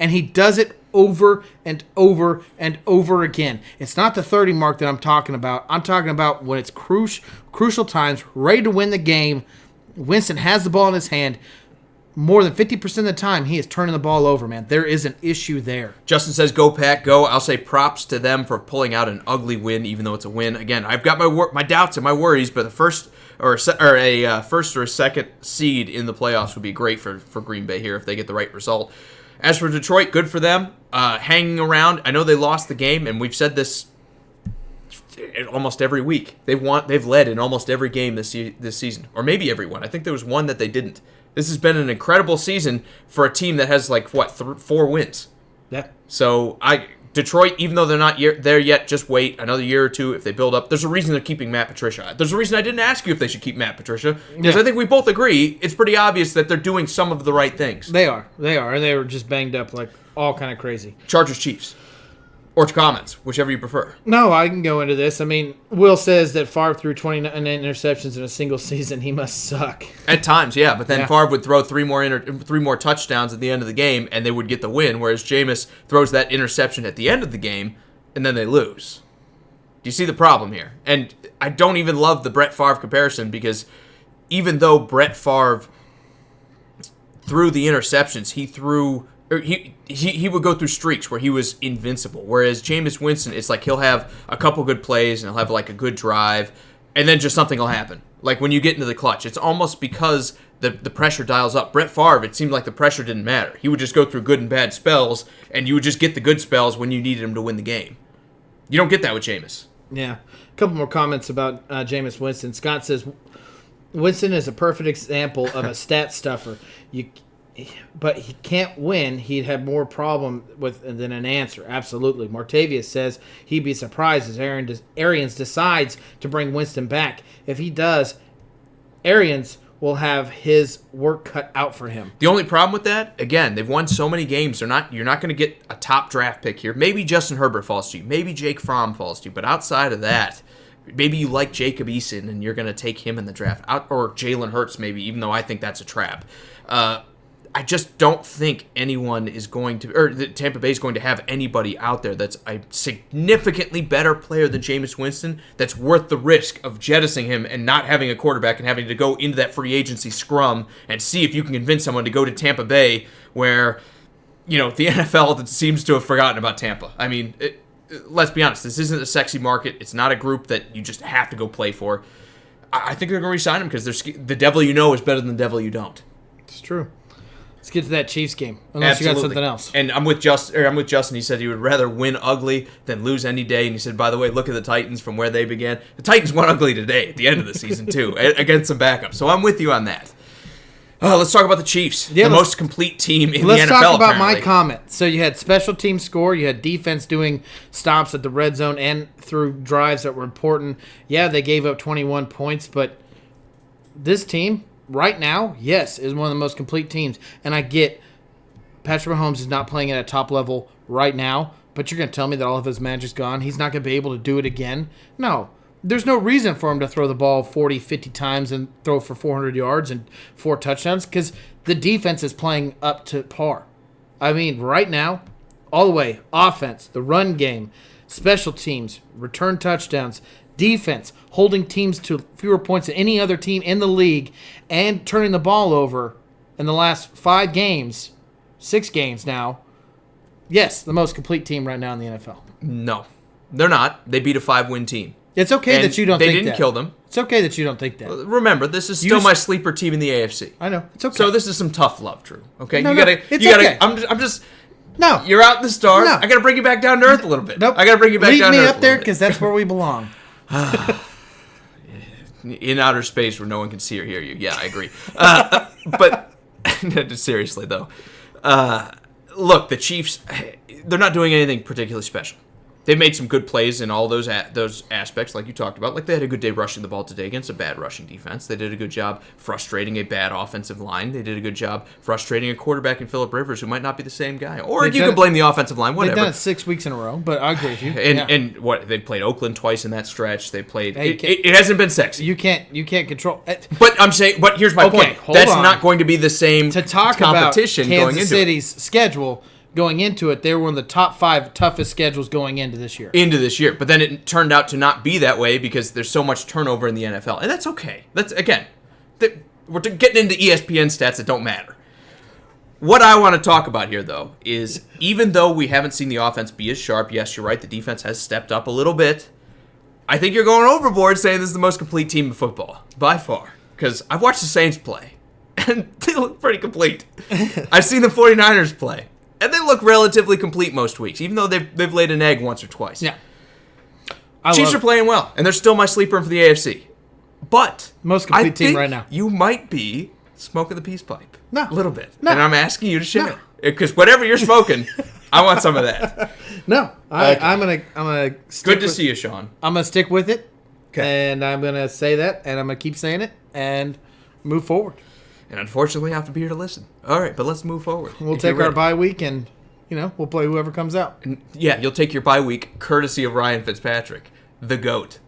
And he does it over and over and over again. It's not the 30 mark that I'm talking about. I'm talking about when it's crucial times, ready to win the game. Winston has the ball in his hand. More than 50% of the time, he is turning the ball over, man. There is an issue there.
Justin says, go, Pack, go. I'll say props to them for pulling out an ugly win, even though it's a win. Again, I've got my doubts and my worries, but the first or a second seed in the playoffs would be great for Green Bay here if they get the right result. As for Detroit, good for them. Hanging around. I know they lost the game, and we've said this almost every week. They've led in almost every game this season, or maybe every one. I think there was one that they didn't. This has been an incredible season for a team that has, like, 4 wins.
Yeah.
So, Detroit, even though they're not there yet, just wait another year or two if they build up. There's a reason they're keeping Matt Patricia. There's a reason I didn't ask you if they should keep Matt Patricia, because I think we both agree it's pretty obvious that they're doing some of the right things.
They are. And they were just banged up like all kind of crazy.
Chargers, Chiefs. Or comments, whichever you prefer.
No, I can go into this. I mean, Will says that Favre threw 29 interceptions in a single season. He must suck.
At times, yeah. But then Favre would throw three more touchdowns at the end of the game, and they would get the win, whereas Jameis throws that interception at the end of the game, and then they lose. Do you see the problem here? And I don't even love the Brett Favre comparison, because even though Brett Favre threw the interceptions, he would go through streaks where he was invincible. Whereas Jameis Winston, it's like he'll have a couple good plays and he'll have like a good drive, and then just something will happen. Like when you get into the clutch, it's almost because the pressure dials up. Brett Favre, it seemed like the pressure didn't matter. He would just go through good and bad spells, and you would just get the good spells when you needed him to win the game. You don't get that with Jameis.
Yeah. A couple more comments about Jameis Winston. Scott says, Winston is a perfect example of a stat stuffer. But he can't win. He'd have more problem than an answer. Absolutely. Martavius says he'd be surprised as Arians decides to bring Winston back. If he does, Arians will have his work cut out for him.
The only problem with that, again, they've won so many games. You're not going to get a top draft pick here. Maybe Justin Herbert falls to you. Maybe Jake Fromm falls to you. But outside of that, maybe you like Jacob Eason and you're going to take him in the draft. Or Jalen Hurts maybe, even though I think that's a trap. I just don't think anyone is going to, or Tampa Bay is going to have anybody out there that's a significantly better player than Jameis Winston that's worth the risk of jettisoning him and not having a quarterback and having to go into that free agency scrum and see if you can convince someone to go to Tampa Bay where, the NFL seems to have forgotten about Tampa. I mean, let's be honest, this isn't a sexy market. It's not a group that you just have to go play for. I think they're going to re-sign him because the devil you know is better than the devil you don't.
It's true. Let's get to that Chiefs game. Unless
Absolutely.
You got something else.
And I'm with Justin. He said he would rather win ugly than lose any day. And he said, by the way, look at the Titans from where they began. The Titans won ugly today at the end of the season, too, against some backups. So I'm with you on that. Let's talk about the Chiefs. The most complete team in the NFL,
Let's talk about
apparently.
my comment. So you had special team score. You had defense doing stops at the red zone and through drives that were important. Yeah, they gave up 21 points, but this team right now, yes, is one of the most complete teams. And I get Patrick Mahomes is not playing at a top level right now, but you're going to tell me that all of his magic's gone? He's not going to be able to do it again? No. There's no reason for him to throw the ball 40, 50 times and throw for 400 yards and 4 touchdowns because the defense is playing up to par. I mean, right now, all the way, offense, the run game, special teams, return touchdowns, defense, holding teams to fewer points than any other team in the league, and turning the ball over in the last 5 games, 6 games now. Yes, the most complete team right now in the NFL.
No, they're not. They beat a 5-win team.
It's okay that you don't think that.
They didn't kill them.
It's okay that you don't think that.
Remember, this is still my sleeper team in the AFC.
I know. It's okay.
So this is some tough love, Drew. Okay?
No, it's
you gotta,
okay.
I'm just
No.
You're out in the stars.
No.
I got to bring you back down to earth a little bit.
Nope.
I got to bring you back down to earth.
Leave me up there because that's where we belong.
In outer space where no one can see or hear you. Yeah, I agree. But seriously, though. Look, the Chiefs, they're not doing anything particularly special. They've made some good plays in all those aspects, like you talked about. Like they had a good day rushing the ball today against a bad rushing defense. They did a good job frustrating a bad offensive line. They did a good job frustrating a quarterback in Phillip Rivers who might not be the same guy. Or you can blame the offensive line, whatever.
They've done it 6 weeks in a row, but I agree with you.
And what, they played Oakland twice in that stretch. They played. It hasn't been sexy.
You can't control.
But I'm saying. But here's my point. That's not going to be the same
to talk
competition
about
going into
Kansas City's schedule. Going into it, they were one of the top 5 toughest schedules going into this year. But
then it turned out to not be that way because there's so much turnover in the NFL. And that's okay. We're getting into ESPN stats that don't matter. What I want to talk about here, though, is even though we haven't seen the offense be as sharp, yes, you're right, the defense has stepped up a little bit. I think you're going overboard saying this is the most complete team in football, by far. Because I've watched the Saints play, and they look pretty complete. I've seen the 49ers play. And they look relatively complete most weeks, even though they've laid an egg once or twice.
Yeah.
Chiefs are playing well, and they're still my sleeper for the AFC. But
most complete team right now.
You might be smoking the peace pipe.
No.
A little bit.
No.
And I'm asking you to share.
No.
Because whatever you're smoking, I want some of that.
No,
Okay.
I'm gonna.
Good to see you, Sean.
I'm gonna stick with it,
Okay.
and I'm gonna say that, and I'm gonna keep saying it, and move forward.
And unfortunately, I have to be here to listen. All right, but let's move forward.
We'll
If you're
take our
ready.
bye week, and we'll play whoever comes out.
Yeah, you'll take your bye week courtesy of Ryan Fitzpatrick, the GOAT.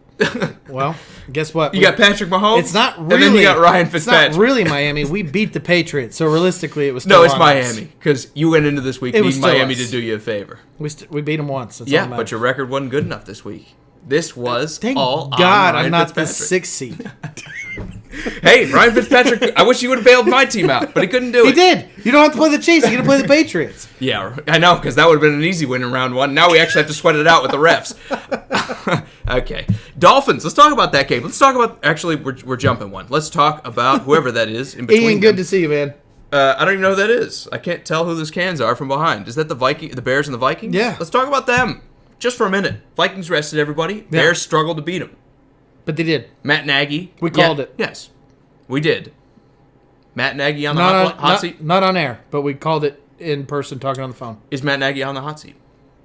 Well, guess what?
You got Patrick Mahomes.
It's not really.
And then you got Ryan
It's
Fitzpatrick.
not really Miami. We beat the Patriots, so realistically, it was.
No,
still
it's
on
Miami
us.
because you went into this week
It was
needing
still
Miami
us.
to do you a favor.
We beat them once. That's
Yeah,
all that
but your
matters.
record wasn't good enough this week. This was
Thank
all
God
on Ryan
I'm not the
Fitzpatrick.
6th seed.
Hey, Ryan Fitzpatrick, I wish he would have bailed my team out, but he couldn't do
He
it.
did. You don't have to play the Chiefs. You got to play the Patriots.
Yeah, I know, because that would have been an easy win in round one. Now we actually have to sweat it out with the refs. Okay. Dolphins, let's talk about that game. Let's talk about, actually, we're jumping one. Let's talk about whoever that is in between
Ian, good
them.
to see you, man.
I don't even know who that is. I can't tell who those cans are from behind. Is that the Bears and the Vikings?
Yeah.
Let's talk about them just for a minute. Vikings rested everybody. Bears struggled to beat them.
But they did.
Matt Nagy.
We called it.
Yes, we did. Matt Nagy on the
Not
hot seat.
Not on air, but we called it in person talking on the phone.
Is Matt Nagy on the hot seat?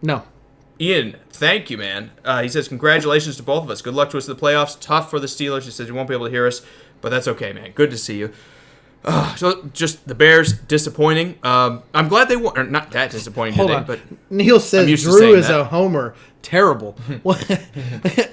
No.
Ian, thank you, man. He says, congratulations to both of us. Good luck to us in the playoffs. Tough for the Steelers. He says you won't be able to hear us, but that's okay, man. Good to see you. So just the Bears, disappointing. I'm glad they won. Or not that disappointing
Hold
today,
on.
but
Neil
I'm
says
used to
Drew
saying
is
that.
a homer. Terrible.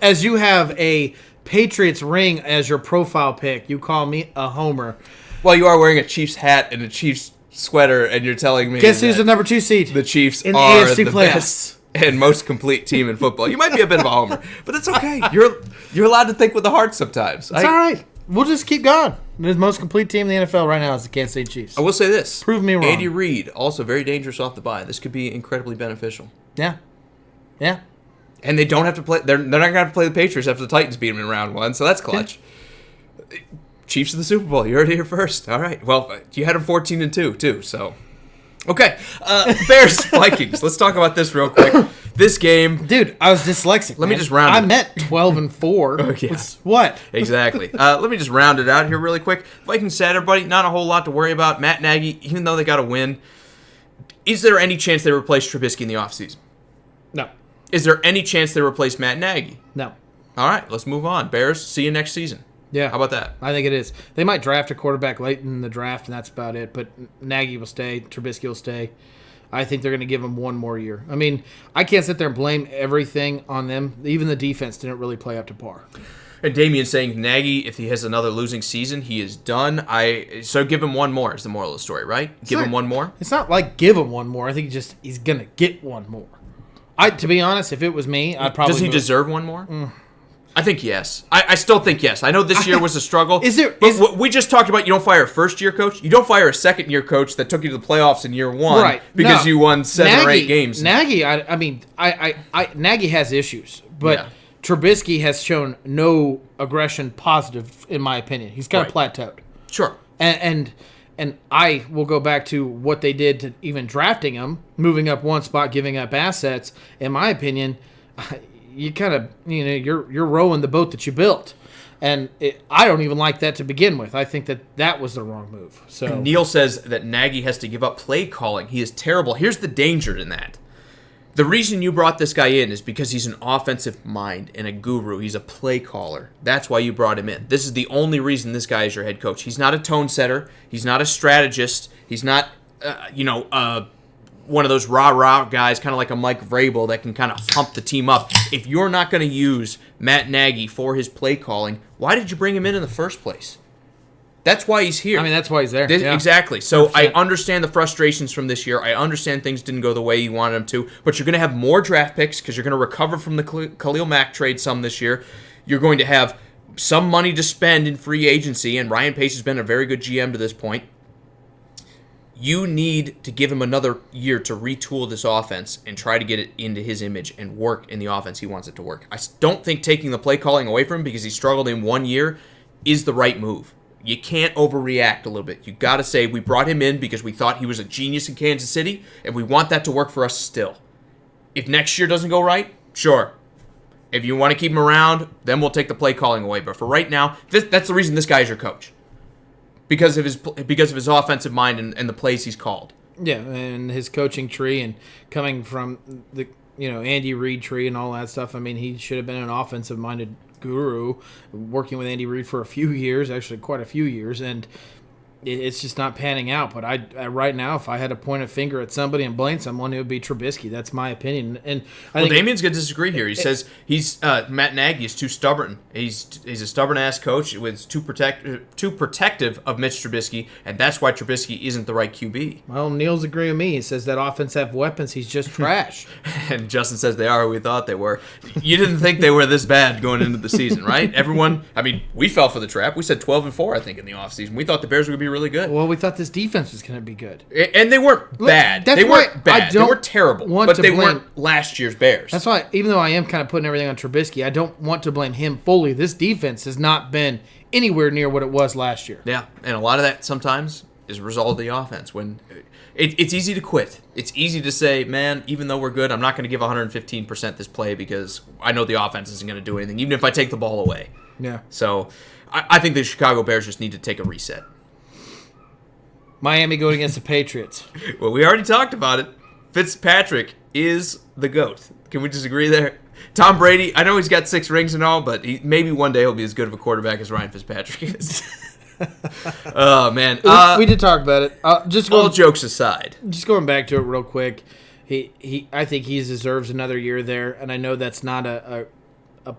As you have a Patriots ring as your profile pic, you call me a homer.
well, you are wearing a Chiefs hat and a Chiefs sweater, and you're telling me
Guess who's
that
the number 2 seed?
the Chiefs
in the
are
AFC
the
playoffs.
best and most complete team in football. You might be a bit of a homer, but that's okay. You're allowed to think with the heart sometimes.
It's all right. We'll just keep going. The most complete team in the NFL right now is the Kansas City Chiefs.
I will say this.
Prove me wrong.
Andy Reid, also very dangerous off the bye. This could be incredibly beneficial.
Yeah. Yeah.
And they don't have to play. They're not going to have to play the Patriots after the Titans beat them in round one, so that's clutch. Chiefs of the Super Bowl. You heard it here first. All right. Well, you had them 14-2 too. So, okay. Bears Vikings. Let's talk about this real quick. This game.
Dude, I was dyslexic.
Let me just round
I
it.
meant 12-4.
Okay.
What?
Exactly. Let me just round it out here really quick. Vikings sad, everybody. Not a whole lot to worry about. Matt Nagy, even though they got a win, is there any chance they replace Trubisky in the offseason?
No.
Is there any chance they replace Matt Nagy?
No.
All right, let's move on. Bears, see you next season.
Yeah.
How about that?
I think it is. They might draft a quarterback late in the draft, and that's about it. But Nagy will stay. Trubisky will stay. I think they're going to give him one more year. I mean, I can't sit there and blame everything on them. Even the defense didn't really play up to par.
And Damian saying Nagy, if he has another losing season, he is done. So give him one more is the moral of the story, right? Give him one more.
It's not like give him one more. I think he's going to get one more. To be honest, if it was me, I'd probably.
Does he
move.
deserve one more? I think yes. I still think yes. I know this year was a struggle. But we just talked about you don't fire a first-year coach. You don't fire a second-year coach that took you to the playoffs in year one
Right.
because
No.
you won 7 or 8 games.
Nagy, I mean, Nagy has issues, but
Yeah.
Trubisky has shown no aggression positive, in my opinion. He's kind of plateaued.
Sure.
And I will go back to what they did to even drafting him, moving up one spot, giving up assets. In my opinion, you kind of you're rowing the boat that you built, and I don't even like that to begin with. I think that was the wrong move. So
Neil says that Nagy has to give up play calling. He is terrible. Here's the danger in that. The reason you brought this guy in is because he's an offensive mind and a guru. He's a play caller. That's why you brought him in. This is the only reason this guy is your head coach. He's not a tone setter. He's not a strategist. He's not, one of those rah-rah guys, kind of like a Mike Vrabel that can kind of pump the team up. If you're not going to use Matt Nagy for his play calling, why did you bring him in the first place? That's why he's here.
I mean, that's why he's there. Yeah.
Exactly. So
100%.
I understand the frustrations from this year. I understand things didn't go the way you wanted them to, but you're going to have more draft picks because you're going to recover from the Khalil Mack trade some this year. You're going to have some money to spend in free agency, and Ryan Pace has been a very good GM to this point. You need to give him another year to retool this offense and try to get it into his image and work in the offense he wants it to work. I don't think taking the play calling away from him because he struggled in 1 year is the right move. You can't overreact a little bit. You got to say we brought him in because we thought he was a genius in Kansas City, and we want that to work for us still. If next year doesn't go right, sure. If you want to keep him around, then we'll take the play calling away. But for right now, that's the reason this guy is your coach. because of his offensive mind and the plays he's called.
Yeah, and his coaching tree and coming from the Andy Reid tree and all that stuff. I mean, he should have been an offensive-minded guru, working with Andy Reid for a few years, actually quite a few years, and it's just not panning out. But I right now, if I had to point a finger at somebody and blame someone, it would be Trubisky. That's my opinion. And I think
Damien's going to disagree here. He says Matt Nagy is too stubborn. He's a stubborn-ass coach with too protective of Mitch Trubisky, and that's why Trubisky isn't the right QB.
Well, Neil's agreeing with me. He says that offense have weapons. He's just trash.
And Justin says they are who we thought they were. You didn't think they were this bad going into the season, right? Everyone, I mean, we fell for the trap. We said 12-4, I think, in the offseason. We thought the Bears were going to be really good.
Well, we thought this defense was going to be good.
And they weren't bad. They weren't bad. They weren't terrible. But they weren't last year's Bears.
That's why, even though I am kind of putting everything on Trubisky, I don't want to blame him fully. This defense has not been anywhere near what it was last year.
Yeah, and a lot of that sometimes is a result of the offense. When it's easy to quit. It's easy to say, man, even though we're good, I'm not going to give 115% this play because I know the offense isn't going to do anything, even if I take the ball away.
Yeah.
So I think the Chicago Bears just need to take a reset.
Miami going against the Patriots.
Well, we already talked about it. Fitzpatrick is the GOAT. Can we disagree there? Tom Brady, I know he's got 6 rings and all, but maybe one day he'll be as good of a quarterback as Ryan Fitzpatrick is. Oh, man.
We did talk about it.
All jokes aside.
Just going back to it real quick, I think he deserves another year there, and I know that's not a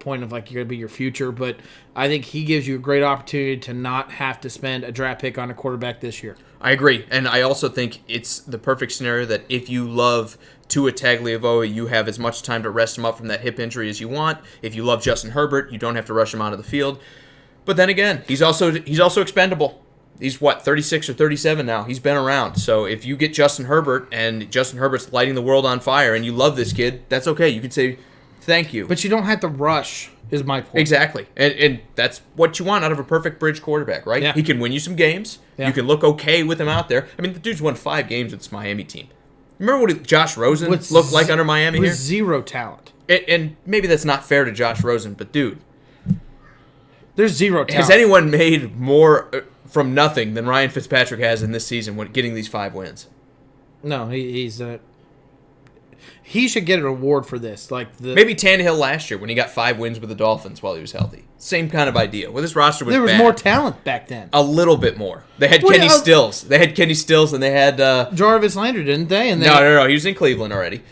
point of like you're going to be your future, but I think he gives you a great opportunity to not have to spend a draft pick on a quarterback this year.
I agree, and I also think it's the perfect scenario that if you love Tua Tagovailoa, you have as much time to rest him up from that hip injury as you want. If you love Justin Herbert, you don't have to rush him out of the field. But then again, he's also expendable. He's 36 or 37 now. He's been around. So if you get Justin Herbert and Justin Herbert's lighting the world on fire and you love this kid, that's okay. You can say thank you.
But you don't have to rush, is my point.
Exactly. And that's what you want out of a perfect bridge quarterback, right?
Yeah.
He can win you some games. Yeah. You can look okay with him out there. I mean, the dude's won 5 games with this Miami team. Remember what Josh Rosen looked like under Miami here?
With zero talent.
And maybe that's not fair to Josh Rosen, but dude.
There's zero talent.
Has anyone made more from nothing than Ryan Fitzpatrick has in this season when getting these 5 wins?
No, he's he should get an award for this.
Maybe Tannehill last year when he got 5 wins with the Dolphins while he was healthy. Same kind of idea. Well, this roster was
There was
bad.
more talent back then.
A little bit more. They had Kenny Stills. They had Kenny Stills and they had
Jarvis Landry, didn't they? And
No. He was in Cleveland already.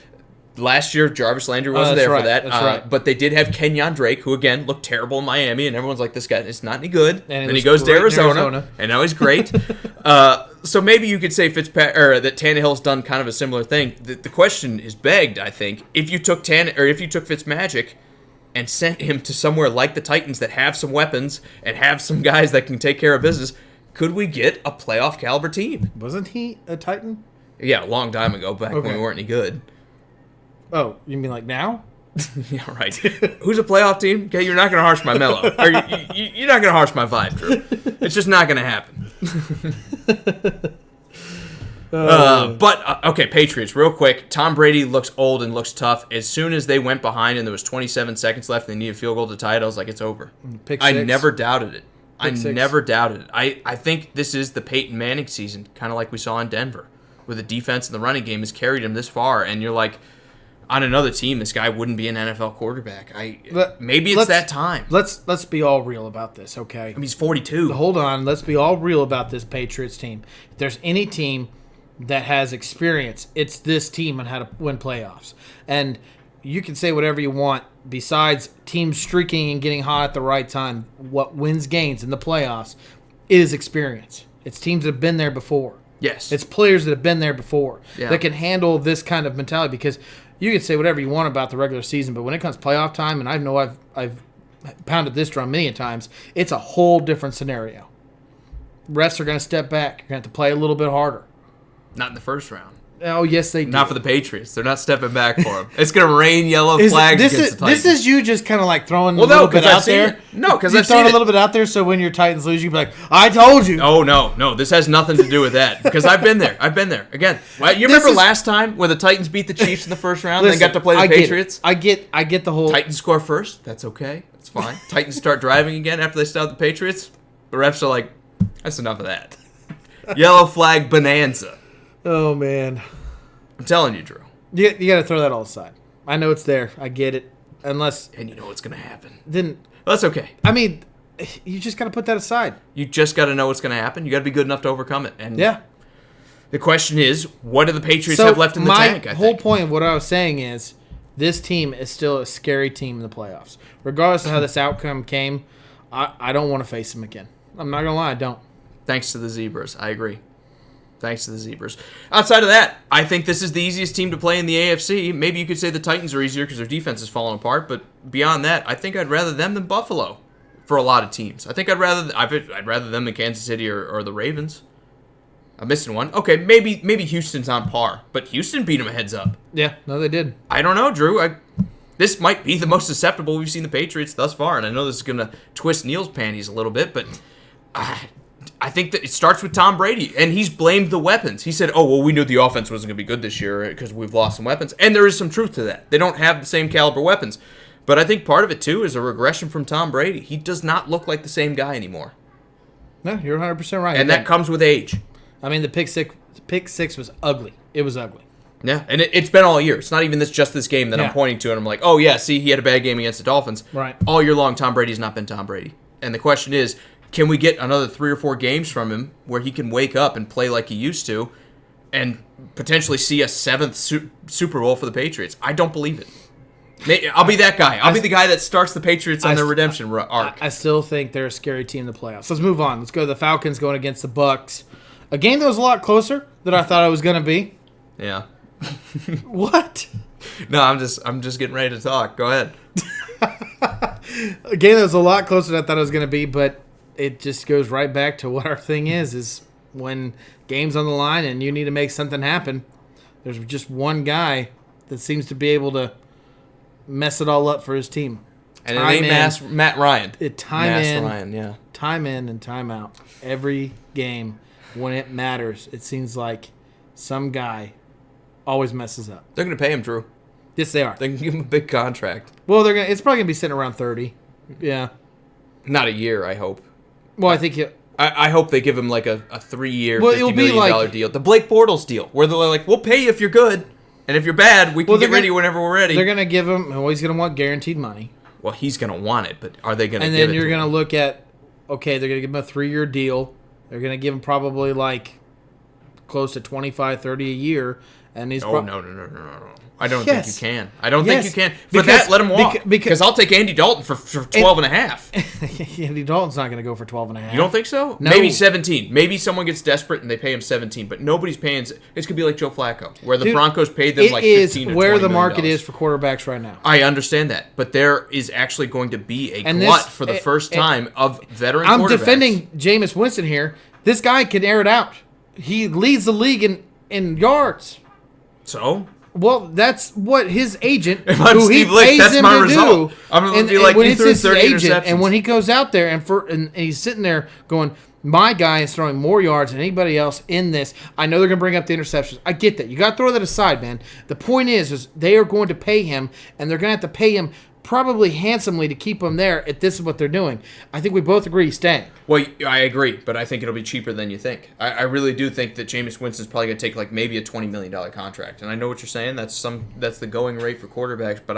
Last year, Jarvis Landry wasn't there for that.
That's right.
But they did have Kenyon Drake, who, again, looked terrible in Miami, and everyone's like, this guy is not any good.
And
then he goes to Arizona, and now he's great. So maybe you could say that Tannehill's done kind of a similar thing. The question is begged, I think, if you took Fitzmagic and sent him to somewhere like the Titans that have some weapons and have some guys that can take care of business, could we get a playoff caliber team?
Wasn't he a Titan?
Yeah, a long time ago, back when we weren't any good.
Oh, you mean like now?
Yeah, right. Who's a playoff team? Okay, you're not going to harsh my mellow. Or you're not going to harsh my vibe, Drew. It's just not going to happen. Okay, Patriots, real quick. Tom Brady looks old and looks tough. As soon as they went behind and there was 27 seconds left and they needed a field goal to tie it, I was like, it's over. I never doubted it. Never doubted it. I think this is the Peyton Manning season, kind of like we saw in Denver, where the defense and the running game has carried him this far, and you're like, on another team, this guy wouldn't be an NFL quarterback. Maybe it's that time.
Let's be all real about this, okay?
I mean, he's 42.
Hold on. Let's be all real about this Patriots team. If there's any team that has experience, it's this team on how to win playoffs. And you can say whatever you want. Besides teams streaking and getting hot at the right time, what wins games in the playoffs is experience. It's teams that have been there before.
Yes.
It's players that have been there before that can handle this kind of mentality, because you can say whatever you want about the regular season, but when it comes to playoff time, and I know I've pounded this drum many times, it's a whole different scenario. Refs are going to step back. You're going to have to play a little bit harder.
Not in the first round.
Oh, yes, they do.
Not for the Patriots. They're not stepping back for them. It's going to rain yellow flags against the Titans.
This is you just kind of like throwing a little bit out there.
No, because
I've seen it. A little bit out there, so when your Titans lose, you be like, I told you.
Oh, no. This has nothing to do with that, because I've been there. Again, you remember last time when the Titans beat the Chiefs in the first round and then got to play the Patriots?
I get the whole...
Titans score first. That's okay. That's fine. Titans start driving again after they stop the Patriots. The refs are like, That's enough of that. Yellow flag bonanza.
Oh, man.
I'm telling you, Drew.
You got to throw that all aside. I know it's there. I get it. Unless...
And you know what's going to happen.
Then...
Well, that's okay.
I mean, you just got to put that aside.
You just got to know what's going to happen. You got to be good enough to overcome it. And
yeah.
The question is, what do the Patriots have left in the tank?
My whole point of what I was saying is, this team is still a scary team in the playoffs. Regardless of how this outcome came, I don't want to face them again. I'm not going to lie, I don't.
Thanks to the Zebras. I agree. Thanks to the Zebras. Outside of that, I think this is the easiest team to play in the AFC. Maybe you could say the Titans are easier because their defense is falling apart, but beyond that, I think I'd rather them than Buffalo for a lot of teams. I think I'd rather them than Kansas City or the Ravens. I'm missing one. Okay, maybe Houston's on par, but Houston beat them a heads up.
Yeah, no, they did.
I don't know, Drew. This might be the most susceptible we've seen the Patriots thus far, and I know this is going to twist Neil's panties a little bit, but I think that it starts with Tom Brady, and he's blamed the weapons. He said, oh, well, we knew the offense wasn't going to be good this year because we've lost some weapons, and there is some truth to that. They don't have the same caliber weapons, but I think part of it, too, is a regression from Tom Brady. He does not look like the same guy anymore.
No, you're 100% right.
And that comes with age.
I mean, the pick six was ugly. It was ugly.
Yeah, and it's been all year. It's not even just this game that I'm pointing to, and I'm like, oh, yeah, see, he had a bad game against the Dolphins.
Right.
All year long, Tom Brady's not been Tom Brady. And the question is, can we get another 3 or 4 games from him where he can wake up and play like he used to and potentially see a 7th Super Bowl for the Patriots? I don't believe it. I'll be that guy. I'll be the guy that starts the Patriots on their redemption arc.
I still think they're a scary team in the playoffs. Let's move on. Let's go to the Falcons going against the Bucks. A game that was a lot closer than I thought it was going to be.
Yeah.
What?
No, I'm just getting ready to talk. Go ahead.
A game that was a lot closer than I thought it was going to be, but it just goes right back to what our thing is when game's on the line and you need to make something happen, there's just one guy that seems to be able to mess it all up for his team.
And it ain't Matt Ryan.
Time in and time out. Every game, when it matters, it seems like some guy always messes up.
They're going to pay him, Drew.
Yes, they are.
They can give him a big contract.
Well, it's probably going to be sitting around 30. Yeah.
Not a year, I hope.
Well, I think
I hope they give him like a 3-year, $50 million
like,
deal. The Blake Bortles deal, where they're like, we'll pay you if you're good, and if you're bad, we can get rid of you whenever we're ready.
They're going to give him, well, he's going to want guaranteed money.
Well, he's going to want it, but are they going to give it?
And then you're going to look at, okay, they're going to give him a 3-year deal. They're going to give him probably like close to 25, 30 a year. And he's
no. I don't think you can. I don't think you can. For that, let him walk. Because I'll take Andy Dalton for 12 and a half.
Andy Dalton's not going to go for 12 and a half.
You don't think so?
No.
Maybe 17. Maybe someone gets desperate and they pay him 17, but nobody's paying. It's going to be like Joe Flacco, where the Broncos paid them like 15 or $20 million. It is
where the market is for quarterbacks right now.
I understand that, but there is actually going to be a glut for the first time of veteran quarterbacks.
I'm defending Jameis Winston here. This guy can air it out. He leads the league in yards.
So?
Well, that's what his agent,
if I'm
who
Steve
he
Lick,
pays
that's
him
my
to
result.
do.
I'm going to be like, he threw 30 interceptions.
And when he goes out there and he's sitting there going, my guy is throwing more yards than anybody else in this. I know they're going to bring up the interceptions. I get that. You got to throw that aside, man. The point is they are going to pay him, and they're going to have to pay him probably handsomely to keep him there if this is what they're doing. I think we both agree he's staying.
Well, I agree, but I think it'll be cheaper than you think. I really do think that Jameis Winston's probably going to take like maybe a $20 million contract. And I know what you're saying. That's the going rate for quarterbacks, but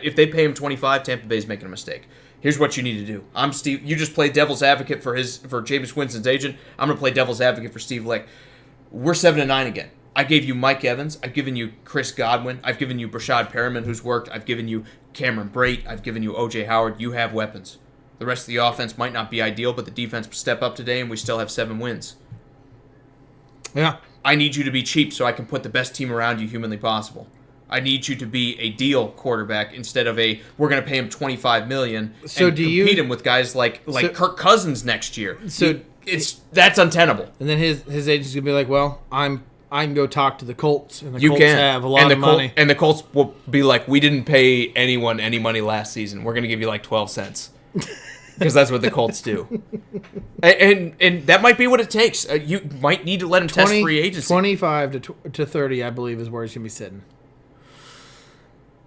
if they pay him 25, Tampa Bay's making a mistake. Here's what you need to do. I'm Steve. You just play devil's advocate for Jameis Winston's agent. I'm going to play devil's advocate for Steve Lick. We're 7-9 again. I gave you Mike Evans. I've given you Chris Godwin. I've given you Brashad Perriman, who's worked. I've given you Cameron Brate. I've given you O.J. Howard. You have weapons. The rest of the offense might not be ideal, but the defense step up today, and we still have 7 wins.
Yeah.
I need you to be cheap so I can put the best team around you humanly possible. I need you to be a deal quarterback instead of we're going to pay him $25 million and compete him with guys like Kirk Cousins next year.
So
that's untenable.
And then his agent's going to be like, well, I can go talk to the Colts, and the Colts have a lot of money.
And the Colts will be like, we didn't pay anyone any money last season. We're going to give you like 12 cents. Because that's what the Colts do. And that might be what it takes. You might need to let him test free agency.
25 to 30, I believe, is where he's going to be sitting.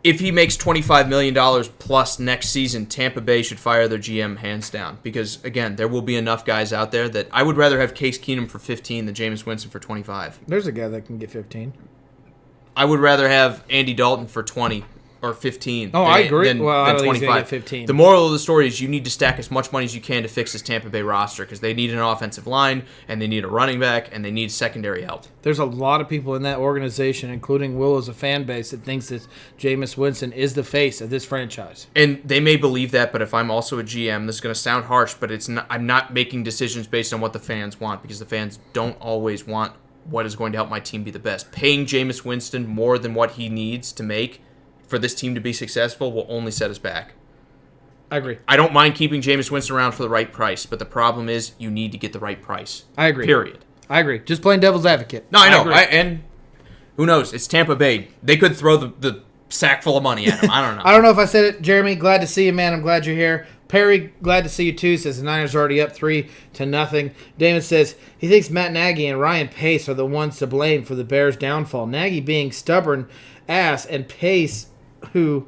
if he makes $25 million plus next season, Tampa Bay should fire their GM hands down. Because, again, there will be enough guys out there that I would rather have Case Keenum for 15 than Jameis Winston for 25.
There's a guy that can get 15.
I would rather have Andy Dalton for 20 or 15
I agree.
than
Well, I don't think he's
25.
gonna get 15.
The moral of the story is you need to stack as much money as you can to fix this Tampa Bay roster because they need an offensive line, and they need a running back, and they need secondary help.
There's a lot of people in that organization, including Will as a fan base, that thinks that Jameis Winston is the face of this franchise.
And they may believe that, but if I'm also a GM, this is going to sound harsh, but I'm not making decisions based on what the fans want because the fans don't always want what is going to help my team be the best. Paying Jameis Winston more than what he needs to make for this team to be successful will only set us back.
I agree.
I don't mind keeping Jameis Winston around for the right price, but the problem is you need to get the right price.
I agree.
Period.
I agree. Just playing devil's advocate.
No, I know.
agree.
And who knows? It's Tampa Bay. They could throw the sack full of money at him. I don't know.
I don't know if I said it. Jeremy, glad to see you, man. I'm glad you're here. Perry, glad to see you too. Says the Niners are already up 3-0. Damon says he thinks Matt Nagy and Ryan Pace are the ones to blame for the Bears' downfall. Nagy being stubborn ass and Pace who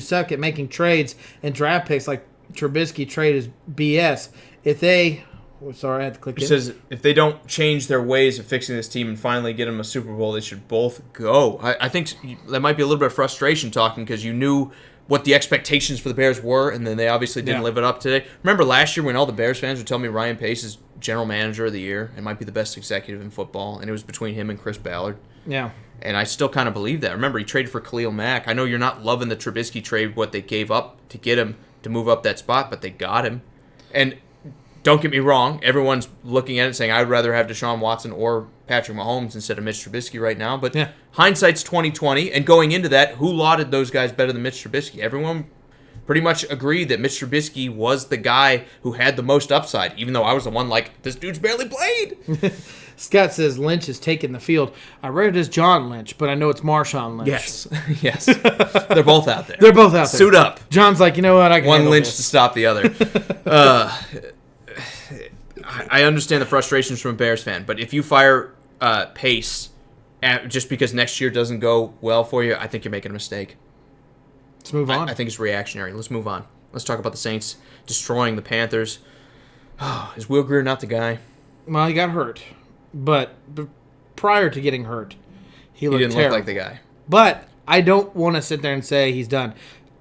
suck at making trades and draft picks like Trubisky trade is BS. If they, sorry, I had to click.
He says if they don't change their ways of fixing this team and finally get them a Super Bowl, they should both go. I think that might be a little bit of frustration talking because you knew what the expectations for the Bears were, and then they obviously didn't live it up today. Remember last year when all the Bears fans would tell me Ryan Pace is general manager of the year and might be the best executive in football, and it was between him and Chris Ballard.
Yeah.
And I still kind of believe that. Remember, he traded for Khalil Mack. I know you're not loving the Trubisky trade, what they gave up to get him to move up that spot, but they got him. And don't get me wrong, everyone's looking at it saying, I'd rather have Deshaun Watson or Patrick Mahomes instead of Mitch Trubisky right now. But hindsight's 20/20, and going into that, who lauded those guys better than Mitch Trubisky? Everyone pretty much agreed that Mitch Trubisky was the guy who had the most upside, even though I was the one like, this dude's barely played.
Scott says Lynch is taking the field. I read it as John Lynch, but I know it's Marshawn Lynch.
Yes. Yes. They're both out there.
They're both out there.
Suit up.
John's like, you know what? I can
One Lynch
this.
to stop the other. I understand the frustrations from a Bears fan, but if you fire Pace just because next year doesn't go well for you, I think you're making a mistake.
Let's move on.
I think it's reactionary. Let's move on. Let's talk about the Saints destroying the Panthers. Oh, is Will Grier not the guy?
Well, he got hurt, but prior to getting hurt, he
didn't
terrible.
look like the guy.
But I don't want to sit there and say he's done.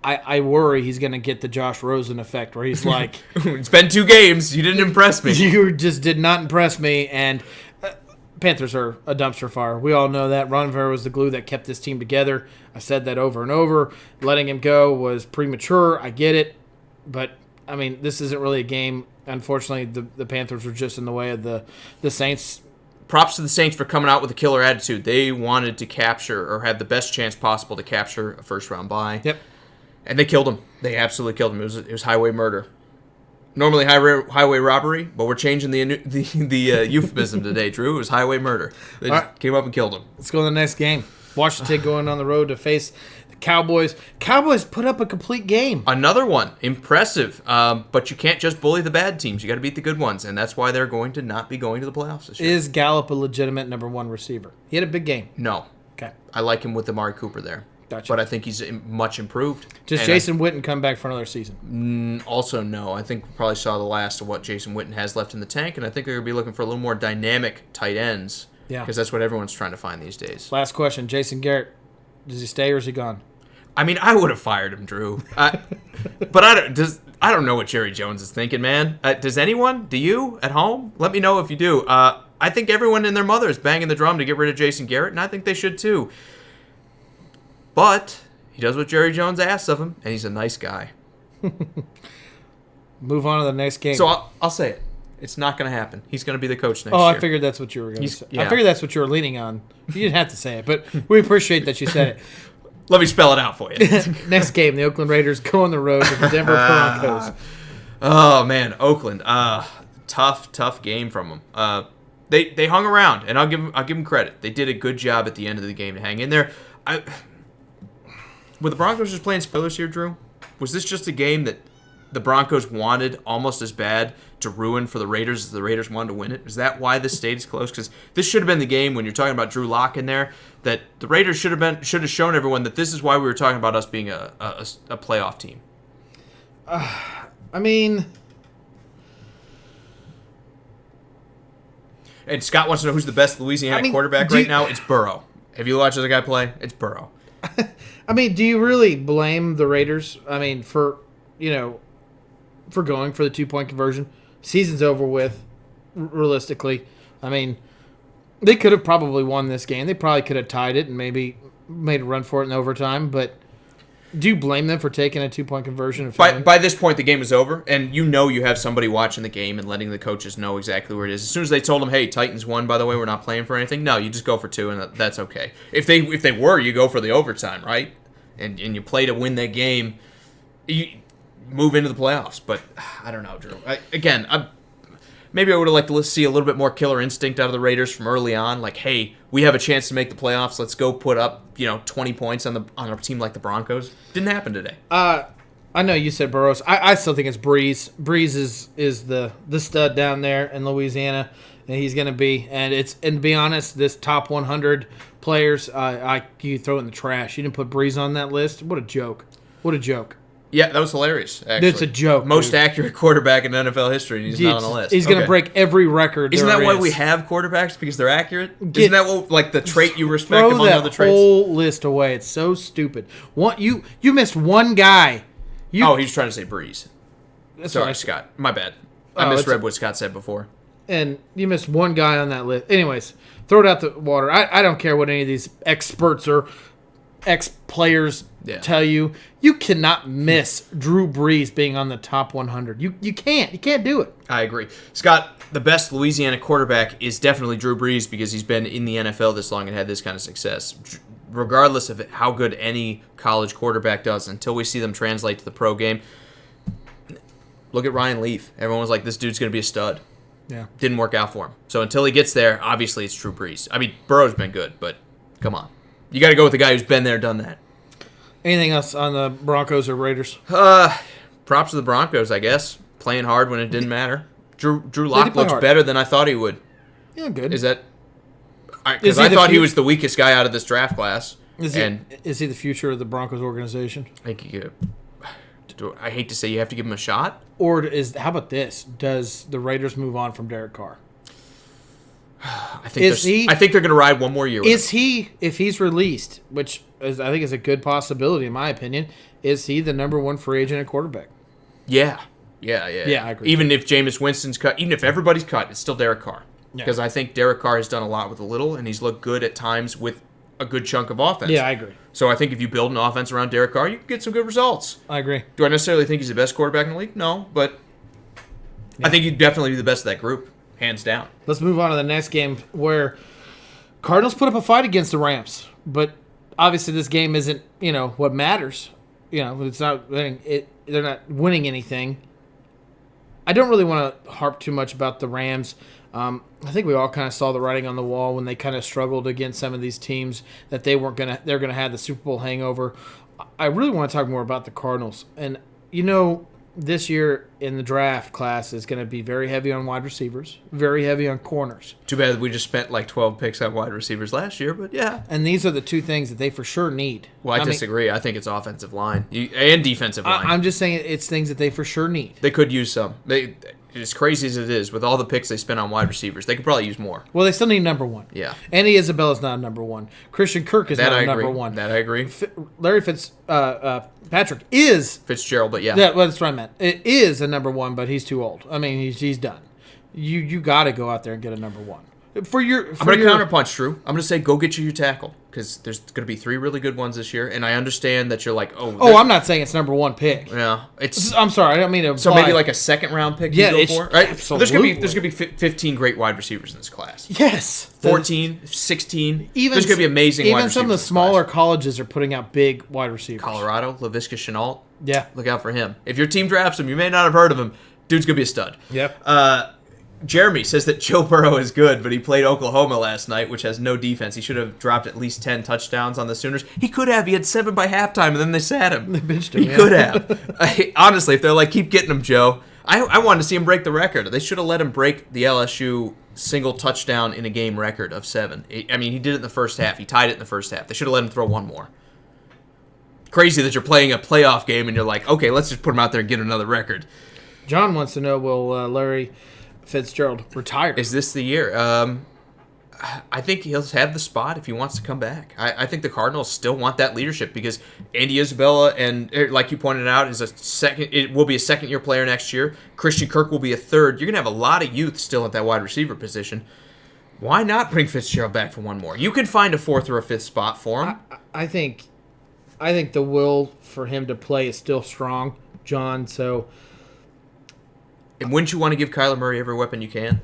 I worry he's going to get the Josh Rosen effect where he's like,
it's been 2 games. You didn't impress me.
You just did not impress me. And Panthers are a dumpster fire. We all know that. Ron Rivera was the glue that kept this team together. I said that over and over. Letting him go was premature. I get it. But, I mean, this isn't really a game. Unfortunately, the Panthers were just in the way of the Saints.
Props to the Saints for coming out with a killer attitude. They wanted to capture or have the best chance possible to capture a first-round bye.
Yep.
And they killed him. They absolutely killed him. It was highway murder. Normally highway robbery, but we're changing the euphemism today, Drew. It was highway murder. They just came up and killed him.
Let's go to the next game. Washington going on the road to face the Cowboys. Cowboys put up a complete game.
Another one. Impressive. But you can't just bully the bad teams. You got to beat the good ones, and that's why they're going to not be going to the playoffs this year.
Is Gallup a legitimate number 1 receiver? He had a big game.
No.
Okay.
I like him with Amari Cooper there.
Gotcha.
But I think he's much improved.
Does Jason Witten come back for another season?
Also, no. I think we probably saw the last of what Jason Witten has left in the tank, and I think they're going to be looking for a little more dynamic tight ends.
Yeah.
Because that's what everyone's trying to find these days.
Last question. Jason Garrett, does he stay or is he gone?
I mean, I would have fired him, Drew. But I don't know what Jerry Jones is thinking, man. Does anyone? Do you at home? Let me know if you do. I think everyone and their mother is banging the drum to get rid of Jason Garrett, and I think they should too. But he does what Jerry Jones asks of him, and he's a nice guy.
Move on to the next game.
So I'll say it. It's not going to happen. He's going to be the coach next year.
I figured that's what you were going to say.
Yeah.
I figured that's what you were leaning on. You didn't have to say it, but we appreciate that you said it.
Let me spell it out for you.
Next game, the Oakland Raiders go on the road to the Denver Broncos.
Oh, man. Oakland. Tough game from them. They hung around, and I'll give them credit. They did a good job at the end of the game to hang in there. Were the Broncos just playing spoilers here, Drew? Was this just a game that the Broncos wanted almost as bad to ruin for the Raiders as the Raiders wanted to win it? Is that why this stayed as close? Because this should have been the game when you're talking about Drew Lock in there, that the Raiders should have shown everyone that this is why we were talking about us being a playoff team.
I mean,
and Scott wants to know who's the best Louisiana quarterback right now. It's Burrow. Have you watched the guy play? It's Burrow.
I mean, do you really blame the Raiders? I mean, for going for the 2-point conversion. Season's over with, realistically. I mean, they could have probably won this game. They probably could have tied it and maybe made a run for it in overtime. But do you blame them for taking a 2-point conversion?
By this point, the game is over, and you have somebody watching the game and letting the coaches know exactly where it is. As soon as they told them, hey, Titans won, by the way, we're not playing for anything, no, you just go for 2, and that's okay. If they were, you go for the overtime, right? And you play to win that game. You move into the playoffs, but I don't know, Drew. Maybe I would have liked to see a little bit more killer instinct out of the Raiders from early on. Like, hey, we have a chance to make the playoffs. Let's go put up 20 points on a team like the Broncos. Didn't happen today.
I know you said Burrows. I still think it's Breeze. Breeze is the stud down there in Louisiana, and he's going to be. And to be honest, this top 100 players, you throw it in the trash. You didn't put Breeze on that list. What a joke. What a joke.
Yeah, that was hilarious, actually.
It's a joke.
Most accurate quarterback in NFL history, and he's not on the list.
He's going to break every record.
Isn't that why we have quarterbacks? Because they're accurate? Isn't that the trait you respect among other traits?
Throw that whole list away. It's so stupid. You missed one guy.
He's trying to say Breeze. Sorry,
right.
Scott. My bad. I misread what Scott said before.
And you missed one guy on that list. Anyways, throw it out the water. I don't care what any of these experts or ex-players tell you. You cannot miss Drew Brees being on the top 100. You can't. You can't do it.
I agree. Scott, the best Louisiana quarterback is definitely Drew Brees because he's been in the NFL this long and had this kind of success. Regardless of how good any college quarterback does, until we see them translate to the pro game. Look at Ryan Leaf. Everyone was like, this dude's going to be a stud.
Yeah.
Didn't work out for him. So until he gets there, obviously it's Drew Brees. I mean, Burrow's been good, but come on. You got to go with the guy who's been there, done that.
Anything else on the Broncos or Raiders?
Props to the Broncos, I guess. Playing hard when it didn't matter. Drew Lock looks better than I thought he would.
Yeah, good.
Is that... Because I thought he was the weakest guy out of this draft class.
Is he the future of the Broncos organization?
I hate to say you have to give him a shot.
Or how about this? Does the Raiders move on from Derek Carr?
I think they're going to ride one more year with him.
If he's released, which I think is a good possibility in my opinion, is he the number one free agent at quarterback?
Yeah, I agree. Even if Jameis Winston's cut, even if everybody's cut, it's still Derek Carr. Because I think Derek Carr has done a lot with a little, and he's looked good at times with a good chunk of offense.
Yeah, I agree.
So I think if you build an offense around Derek Carr, you can get some good results.
I agree.
Do I necessarily think he's the best quarterback in the league? No, but I think he'd definitely be the best of that group, hands down. Let's
move on to the next game where Cardinals put up a fight against the Rams, but obviously this game isn't, what matters. It's not winning. They're not winning anything. I don't really want to harp too much about the Rams. I think we all kind of saw the writing on the wall when they kind of struggled against some of these teams that they're going to have the Super Bowl hangover. I really want to talk more about the Cardinals. And, this year in the draft class is going to be very heavy on wide receivers, very heavy on corners.
Too bad we just spent like 12 picks on wide receivers last year, but yeah.
And these are the two things that they for sure need.
Well, I disagree. I think it's offensive line and defensive line.
I'm just saying it's things that they for sure need.
They could use some. As crazy as it is, with all the picks they spent on wide receivers, they could probably use more.
Well, they still need number one.
Yeah.
Andy Isabella's not a number one. Christian Kirk is not a number one.
That I agree.
Larry Fitzpatrick is
Fitzgerald, but yeah.
That's what I meant. It is a number one, but he's too old. I mean, he's done. You got to go out there and get a number one. I'm going to
counterpunch, Drew. I'm going to say go get your tackle because there's going to be 3 really good ones this year, and I understand that you're like,
I'm not saying it's number one pick.
Yeah,
I'm sorry, I don't mean to.
So maybe like a second round pick. You go for, right?
Absolutely.
There's going to be 15 great wide receivers in this class.
Yes,
14, 16. There's going to be amazing. Wide receivers.
Even some of the smaller colleges are putting out big wide receivers.
Colorado, Laviska Shenault.
Yeah,
look out for him. If your team drafts him, you may not have heard of him. Dude's going to be a stud.
Yep.
Jeremy says that Joe Burrow is good, but he played Oklahoma last night, which has no defense. He should have dropped at least 10 touchdowns on the Sooners. He could have. He had 7 by halftime, and then they sat him.
They benched him.
He could have. Honestly, if they're like, keep getting him, Joe. I wanted to see him break the record. They should have let him break the LSU single touchdown in a game record of 7. I mean, he did it in the first half. He tied it in the first half. They should have let him throw one more. Crazy that you're playing a playoff game and you're like, okay, let's just put him out there and get another record.
John wants to know, will Larry Fitzgerald retire?
Is this the year? I think he'll have the spot if he wants to come back. I think the Cardinals still want that leadership because Andy Isabella and, like you pointed out, it will be a second-year player next year. Christian Kirk will be a third. You're going to have a lot of youth still at that wide receiver position. Why not bring Fitzgerald back for one more? You can find a fourth or a fifth spot for him.
I think the will for him to play is still strong, John, so...
And wouldn't you want to give Kyler Murray every weapon you can?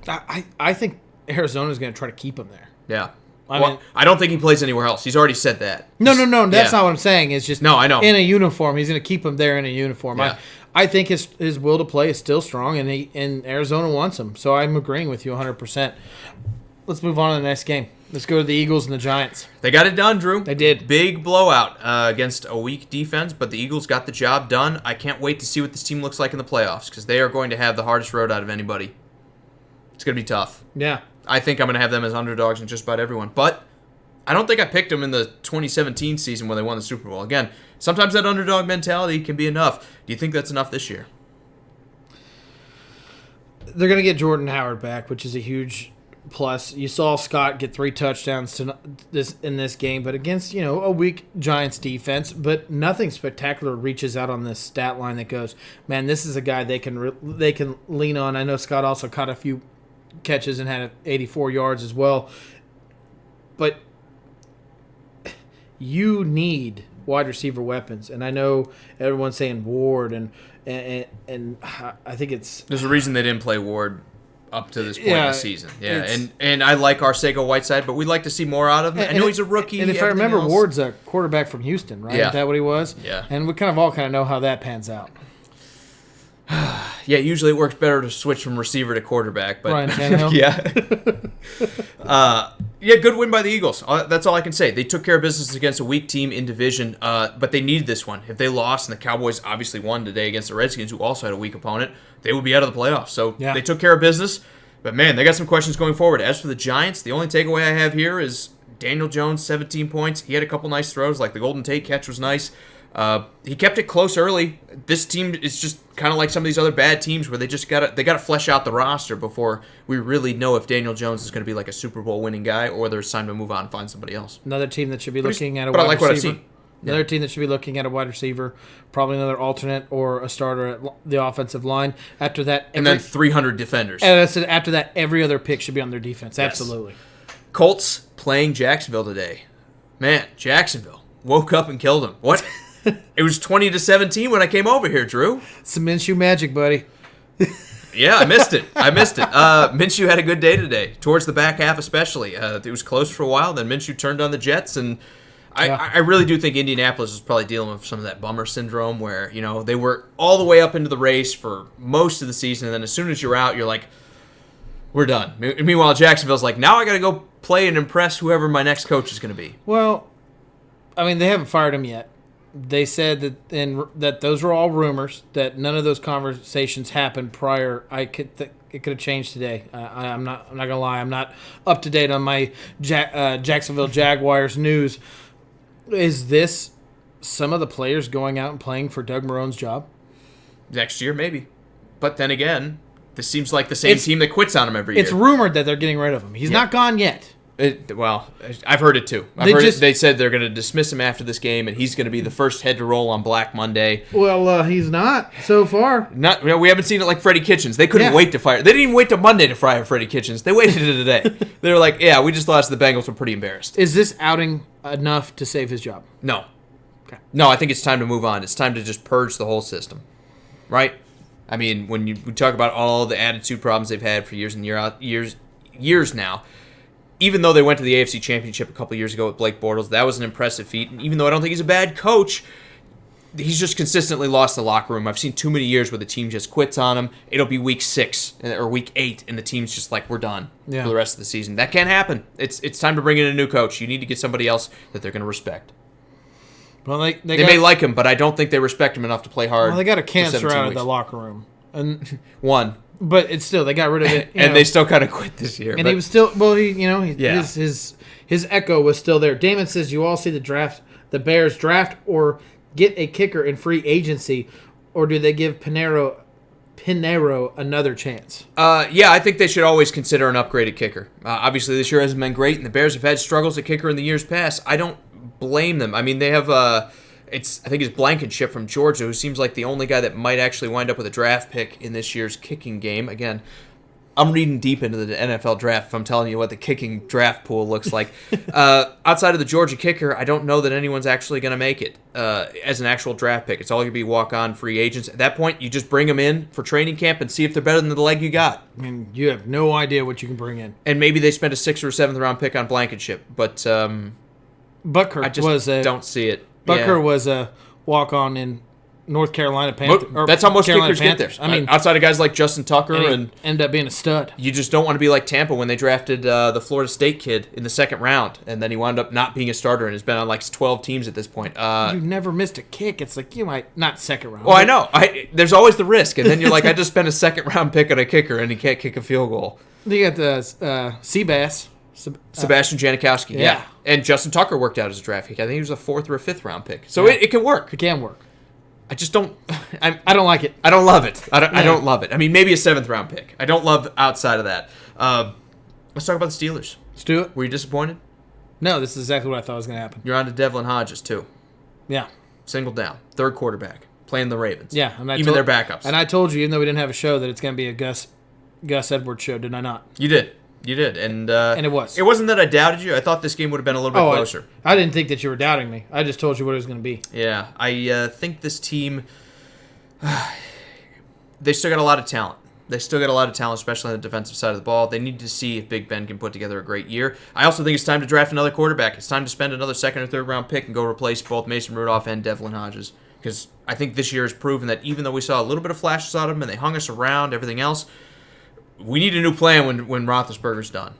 I think Arizona's going to try to keep him there.
Yeah. I don't think he plays anywhere else. He's already said that.
No. That's not what I'm saying. It's just
I know.
In a uniform. He's going to keep him there in a uniform.
Yeah.
I think his will to play is still strong, and Arizona wants him. So I'm agreeing with you 100%. Let's move on to the next game. Let's go to the Eagles and the Giants.
They got it done, Drew.
They did.
Big blowout against a weak defense, but the Eagles got the job done. I can't wait to see what this team looks like in the playoffs because they are going to have the hardest road out of anybody. It's going to be tough.
Yeah.
I think I'm going to have them as underdogs in just about everyone. But I don't think I picked them in the 2017 season when they won the Super Bowl. Again, sometimes that underdog mentality can be enough. Do you think that's enough this year?
They're going to get Jordan Howard back, which is a huge plus. You saw Scott get 3 touchdowns in this game, but against a weak Giants defense. But nothing spectacular reaches out on this stat line that goes, man, this is a guy they can lean on. I know Scott also caught a few catches and had 84 yards as well. But you need wide receiver weapons, and I know everyone's saying Ward, and I think
there's a reason they didn't play Ward up to this point in the season. Yeah, and I like Arcega-Whiteside, but we'd like to see more out of him. I know he's a rookie.
And if I remember, Ward's a quarterback from Houston, right?
Yeah.
Is that what he was?
Yeah.
And we all know how that pans out.
Yeah, usually it works better to switch from receiver to quarterback. But
Ryan Tannehill?
Yeah, good win by the Eagles. That's all I can say. They took care of business against a weak team in division, but they needed this one. If they lost, and the Cowboys obviously won today against the Redskins, who also had a weak opponent, they would be out of the playoffs. So They took care of business. But, man, they got some questions going forward. As for the Giants, the only takeaway I have here is Daniel Jones, 17 points. He had a couple nice throws, like the Golden Tate catch was nice. He kept it close early. This team is just kind of like some of these other bad teams where they gotta flesh out the roster before we really know if Daniel Jones is going to be like a Super Bowl winning guy or there's time to move on and find somebody else.
Another team that should be looking at a
wide receiver.
What
I've seen.
Another team that should be looking at a wide receiver, probably another alternate or a starter at the offensive line. After that,
and then 300 defenders.
And after that, every other pick should be on their defense. Yes. Absolutely.
Colts playing Jacksonville today. Man, Jacksonville woke up and killed them. What? It was 20-17 when I came over here, Drew.
Some Minshew magic, buddy.
Yeah, I missed it. Minshew had a good day today, towards the back half especially. It was close for a while, then Minshew turned on the Jets, and I really do think Indianapolis is probably dealing with some of that bummer syndrome where, they were all the way up into the race for most of the season, and then as soon as you're out, you're like, we're done. Meanwhile, Jacksonville's like, now I got to go play and impress whoever my next coach is going to be.
Well, I mean, they haven't fired him yet. They said that those were all rumors, that none of those conversations happened prior. It could have changed today. I'm not going to lie. I'm not up to date on my Jacksonville Jaguars news. Is this some of the players going out and playing for Doug Marone's job?
Next year, maybe. But then again, this seems like the same team that quits on him every year.
It's rumored that they're getting rid of him. He's not gone yet.
I've heard it too. They said they're going to dismiss him after this game, and he's going to be the first head to roll on Black Monday.
Well, he's not so far.
We haven't seen it like Freddie Kitchens. They couldn't wait to fire. They didn't even wait till Monday to fire Freddie Kitchens. They waited to today. They were like, "Yeah, we just lost to the Bengals. We're pretty embarrassed."
Is this outing enough to save his job?
No. Okay. No, I think it's time to move on. It's time to just purge the whole system, right? I mean, when we talk about all the attitude problems they've had for years and years now. Even though they went to the AFC Championship a couple years ago with Blake Bortles, that was an impressive feat. And even though I don't think he's a bad coach, he's just consistently lost the locker room. I've seen too many years where the team just quits on him. It'll be week 6 or week 8, and the team's just like, we're done for the rest of the season. That can't happen. It's time to bring in a new coach. You need to get somebody else that they're going to respect.
Well, they
may like him, but I don't think they respect him enough to play hard.
Well, they got a cancer out of the locker room, and
one.
But it's still, they got rid of it,
and they still kind of quit this year.
And he was still, his echo was still there. Damon says, "You all see the Bears draft or get a kicker in free agency, or do they give Pinheiro another chance?"
I think they should always consider an upgraded kicker. Obviously, this year hasn't been great, and the Bears have had struggles at kicker in the years past. I don't blame them. I mean, they have I think it's Blankenship from Georgia, who seems like the only guy that might actually wind up with a draft pick in this year's kicking game. Again, I'm reading deep into the NFL draft if I'm telling you what the kicking draft pool looks like. Outside of the Georgia kicker, I don't know that anyone's actually going to make it as an actual draft pick. It's all going to be walk-on free agents. At that point, you just bring them in for training camp and see if they're better than the leg you got.
I mean, you have no idea what you can bring in.
And maybe they spend a 6th or 7th round pick on Blankenship, but
Butker
I just don't see it.
Butker was a walk-on in North Carolina Panthers.
That's how most
Carolina
kickers
Panthers.
get there. I mean, outside of guys like Justin Tucker and
end up being a stud.
You just don't want to be like Tampa when they drafted the Florida State kid in the 2nd round, and then he wound up not being a starter and has been on like 12 teams at this point.
You never missed a kick. It's like you might not 2nd round.
Well, I know. There's always the risk, and then you're like, I just spent a 2nd round pick on a kicker, and he can't kick a field goal.
You got the Seabass.
Sebastian Janikowski, yeah. And Justin Tucker worked out as a draft pick. I think he was a 4th or a 5th round pick. So it can work.
It can work.
I just don't.
I don't like it.
I don't love it. I don't love it. I mean, maybe a 7th round pick. I don't love outside of that. Let's talk about the Steelers.
Let's do it.
Were you disappointed?
No, this is exactly what I thought was going to happen.
You're on to Devlin Hodges too.
Yeah.
Single down, 3rd quarterback, playing the Ravens.
Yeah, and
even their backups.
And I told you, even though we didn't have a show, that it's going to be a Gus Edwards show. Did I not?
You did. You did, and
it was.
It wasn't that I doudted you. I thought this game would have been a little bit closer.
I didn't think that you were doubting me. I just told you what it was going to be.
Yeah, I think this team, they still got a lot of talent. They still got a lot of talent, especially on the defensive side of the ball. They need to see if Big Ben can put together a great year. I also think it's time to draft another quarterback. It's time to spend another 2nd or 3rd round pick and go replace both Mason Rudolph and Devlin Hodges. Because I think this year has proven that even though we saw a little bit of flashes out of them and they hung us around, everything else, we need a new plan when Roethlisberger's done.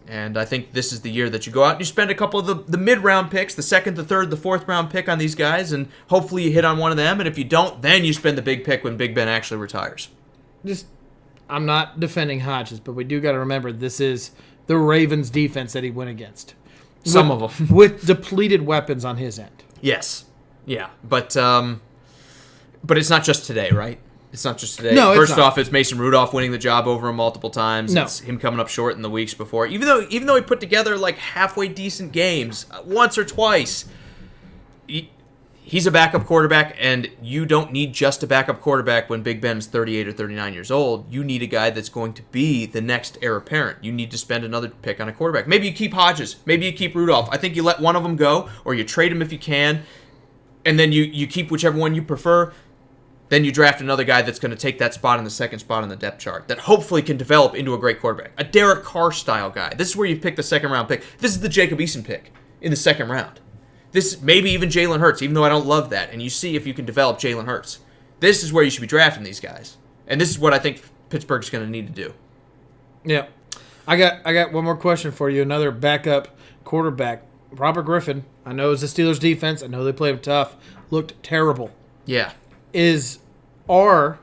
And I think this is the year that you go out and you spend a couple of the mid-round picks, the 2nd, the 3rd, the 4th round pick on these guys, and hopefully you hit on one of them. And if you don't, then you spend the big pick when Big Ben actually retires.
I'm not defending Hodges, but we do got to remember this is the Ravens' defense that he went against.
Some of them.
With depleted weapons on his end.
Yes. Yeah. But it's not just today, right? It's not just today.
No,
First off, it's Mason Rudolph winning the job over him multiple times.
No.
It's him coming up short in the weeks before. Even though he put together like halfway decent games once or twice, he's a backup quarterback, and you don't need just a backup quarterback when Big Ben is 38 or 39 years old. You need a guy that's going to be the next heir apparent. You need to spend another pick on a quarterback. Maybe you keep Hodges. Maybe you keep Rudolph. I think you let one of them go, or you trade him if you can, and then you keep whichever one you prefer. Then you draft another guy that's going to take that spot in the 2nd spot on the depth chart that hopefully can develop into a great quarterback. A Derek Carr-style guy. This is where you pick the 2nd round pick. This is the Jacob Eason pick in the 2nd round. This maybe even Jalen Hurts, even though I don't love that. And you see if you can develop Jalen Hurts. This is where you should be drafting these guys. And this is what I think Pittsburgh's going to need to do.
Yeah. I got one more question for you. Another backup quarterback. Robert Griffin. I know it's the Steelers defense. I know they played him tough. Looked terrible.
Yeah.
Are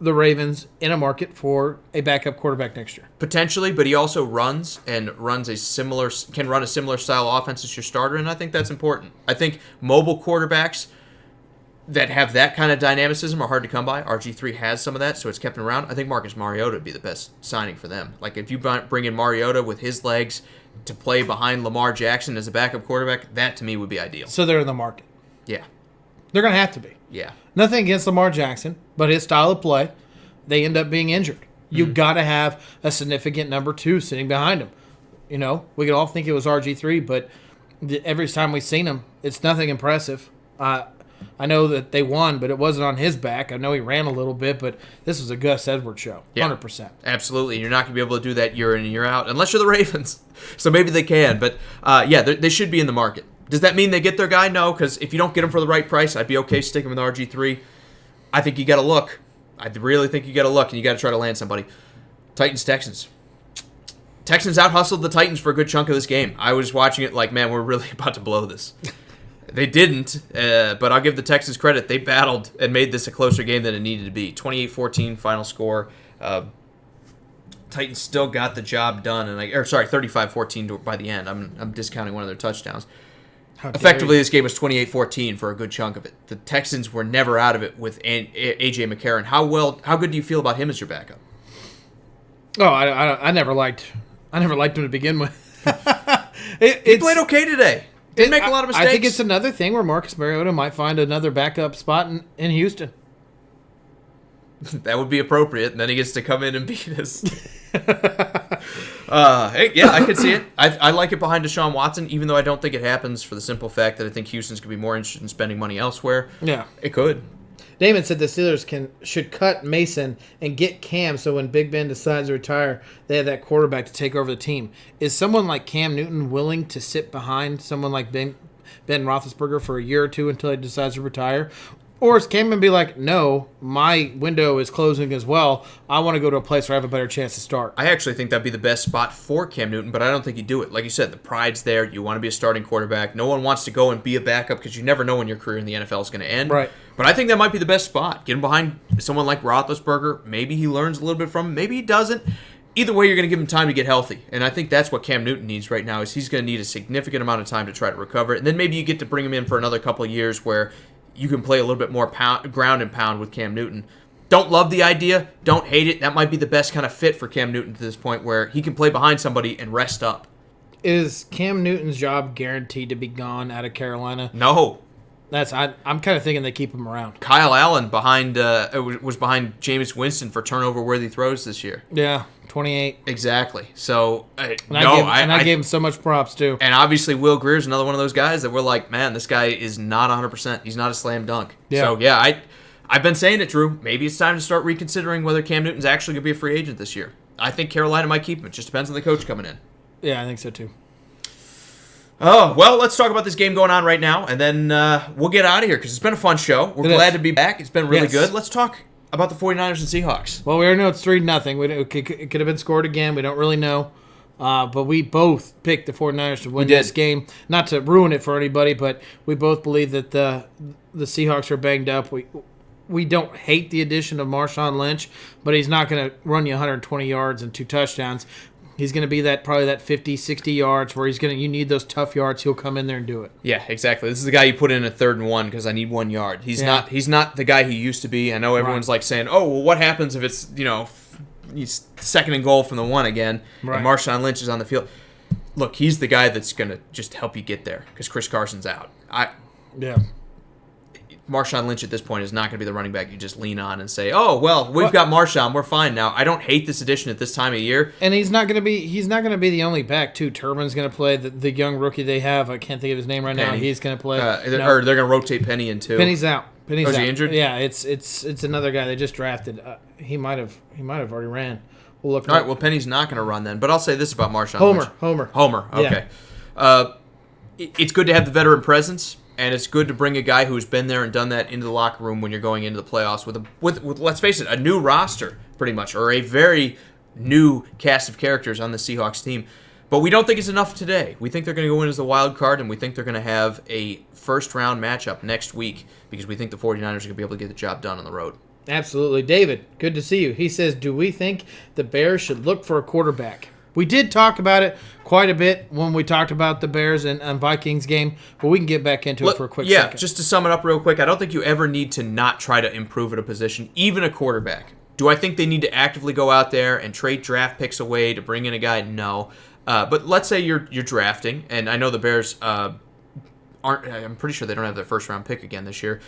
the Ravens in a market for a backup quarterback next year?
Potentially, but he also can run a similar style offense as your starter, and I think that's important. I think mobile quarterbacks that have that kind of dynamicism are hard to come by. RG3 has some of that, so it's kept him around. I think Marcus Mariota would be the best signing for them. Like if you bring in Mariota with his legs to play behind Lamar Jackson as a backup quarterback, that to me would be ideal.
So they're in the market.
Yeah.
They're going to have to be.
Yeah.
Nothing against Lamar Jackson, but his style of play, they end up being injured. You got to have a significant number 2 sitting behind him. You know, we could all think it was RG3, but every time we've seen him, it's nothing impressive. I know that they won, but it wasn't on his back. I know he ran a little bit, but this was a Gus Edwards show, 100%.
Absolutely. You're not going to be able to do that year in and year out, unless you're the Ravens. So maybe they can, but they should be in the market. Does that mean they get their guy? No, because if you don't get him for the right price, I'd be okay sticking with RG3. I think you got to look. I really think you got to look, and you got to try to land somebody. Titans-Texans. Texans out-hustled the Titans for a good chunk of this game. I was watching it like, man, we're really about to blow this. They didn't, but I'll give the Texans credit. They battled and made this a closer game than it needed to be. 28-14 final score. Titans still got the job done, 35-14 by the end. I'm discounting one of their touchdowns. Effectively, this game was 28-14 for a good chunk of it. The Texans were never out of it with A.J. McCarron. How good do you feel about him as your backup?
Oh, I never liked him to begin with.
He played okay today. Didn't make a lot of mistakes.
I think it's another thing where Marcus Mariota might find another backup spot in Houston.
That would be appropriate, and then he gets to come in and beat us. Hey, yeah, I could see it. I like it behind Deshaun Watson, even though I don't think it happens for the simple fact that I think Houston's going to be more interested in spending money elsewhere.
Yeah.
It could.
Damon said the Steelers should cut Mason and get Cam so when Big Ben decides to retire, they have that quarterback to take over the team. Is someone like Cam Newton willing to sit behind someone like Ben Roethlisberger for a year or two until he decides to retire? Or is Cam going to be like, no, my window is closing as well. I want to go to a place where I have a better chance to start.
I actually think that'd be the best spot for Cam Newton, but I don't think he'd do it. Like you said, the pride's there. You want to be a starting quarterback. No one wants to go and be a backup because you never know when your career in the NFL is going to end.
Right.
But I think that might be the best spot. Get him behind someone like Roethlisberger. Maybe he learns a little bit from him. Maybe he doesn't. Either way, you're going to give him time to get healthy. And I think that's what Cam Newton needs right now is he's going to need a significant amount of time to try to recover. And then maybe you get to bring him in for another couple of years where you can play a little bit more ground and pound with Cam Newton. Don't love the idea. Don't hate it. That might be the best kind of fit for Cam Newton to this point where he can play behind somebody and rest up.
Is Cam Newton's job guaranteed to be gone out of Carolina?
No.
I'm kind of thinking they keep him around.
Kyle Allen was behind Jameis Winston for turnover-worthy throws this year.
Yeah, 28.
Exactly. So,
I gave him so much props, too.
And obviously, Will Greer's another one of those guys that we're like, man, this guy is not 100%. He's not a slam dunk.
Yeah.
So, yeah, I've been saying it, Drew. Maybe it's time to start reconsidering whether Cam Newton's actually going to be a free agent this year. I think Carolina might keep him. It just depends on the coach coming in.
Yeah, I think so, too.
Oh, well, let's talk about this game going on right now, and then we'll get out of here because it's been a fun show. We're glad to be back. It's been really good. Let's talk about the 49ers and Seahawks.
Well, we already know it's 3-0. It could have been scored again. We don't really know. But we both picked the 49ers to win this game. Not to ruin it for anybody, but we both believe that the Seahawks are banged up. We don't hate the addition of Marshawn Lynch, but he's not going to run you 120 yards and 2 touchdowns. He's going to be probably that 50, 60 yards where you need those tough yards. He'll come in there and do it.
Yeah, exactly. This is the guy you put in a 3rd and 1 because I need 1 yard. He's not the guy he used to be. I know everyone's like saying, oh, well, what happens if it's, he's 2nd and goal from the 1 again and Marshawn Lynch is on the field. Look, he's the guy that's going to just help you get there because Chris Carson's out. Marshawn Lynch at this point is not going to be the running back you just lean on and say, oh, well, we've got Marshawn. We're fine now. I don't hate this addition at this time of year.
And he's not going to be the only back, too. Turbin's going to play. The young rookie they have, I can't think of his name right now. He's going to play.
Or they're going to rotate Penny in, too.
Penny's out. Is
he injured?
Yeah, it's another guy they just drafted. He might have already ran. We'll look.
All right, well, Penny's not going to run then. But I'll say this about Marshawn Lynch. Homer, okay.
Yeah.
It's good to have the veteran presence. And it's good to bring a guy who's been there and done that into the locker room when you're going into the playoffs with let's face it, a new roster pretty much, or a very new cast of characters on the Seahawks team. But we don't think it's enough today. We think they're going to go in as the wild card, and we think they're going to have a first-round matchup next week because we think the 49ers are going to be able to get the job done on the road.
Absolutely. David, good to see you. He says, do we think the Bears should look for a quarterback? We did talk about it quite a bit when we talked about the Bears and Vikings game, but we can get back into it for a quick second.
Yeah, just to sum it up real quick, I don't think you ever need to not try to improve at a position, even a quarterback. Do I think they need to actively go out there and trade draft picks away to bring in a guy? No. But let's say you're drafting, and I know the Bears aren't. I'm pretty sure they don't have their first-round pick again this year.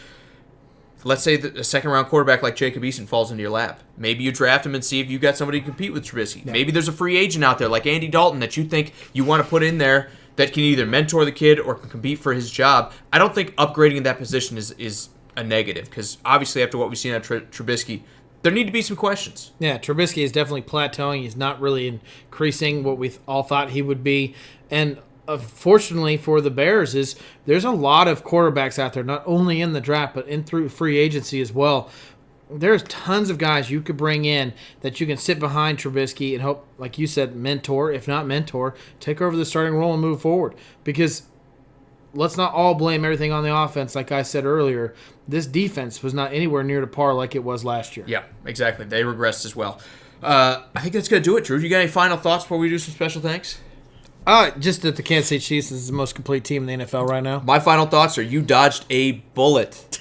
Let's say that a second-round quarterback like Jacob Eason falls into your lap. Maybe you draft him and see if you got somebody to compete with Trubisky. Yeah. Maybe there's a free agent out there like Andy Dalton that you think you want to put in there that can either mentor the kid or can compete for his job. I don't think upgrading in that position is a negative because obviously after what we've seen out of Trubisky, there need to be some questions.
Yeah, Trubisky is definitely plateauing. He's not really increasing what we all thought he would be. And fortunately for the Bears, is there's a lot of quarterbacks out there, not only in the draft, but in through free agency as well. There's tons of guys you could bring in that you can sit behind Trubisky and hope, like you said, mentor, if not mentor, take over the starting role and move forward. Because let's not all blame everything on the offense. Like I said earlier, this defense was not anywhere near to par like it was last year.
Yeah, exactly. They regressed as well. I think that's going to do it, Drew. You got any final thoughts before we do some special thanks?
Just that the Kansas City Chiefs is the most complete team in the NFL right now.
My final thoughts are you dodged a bullet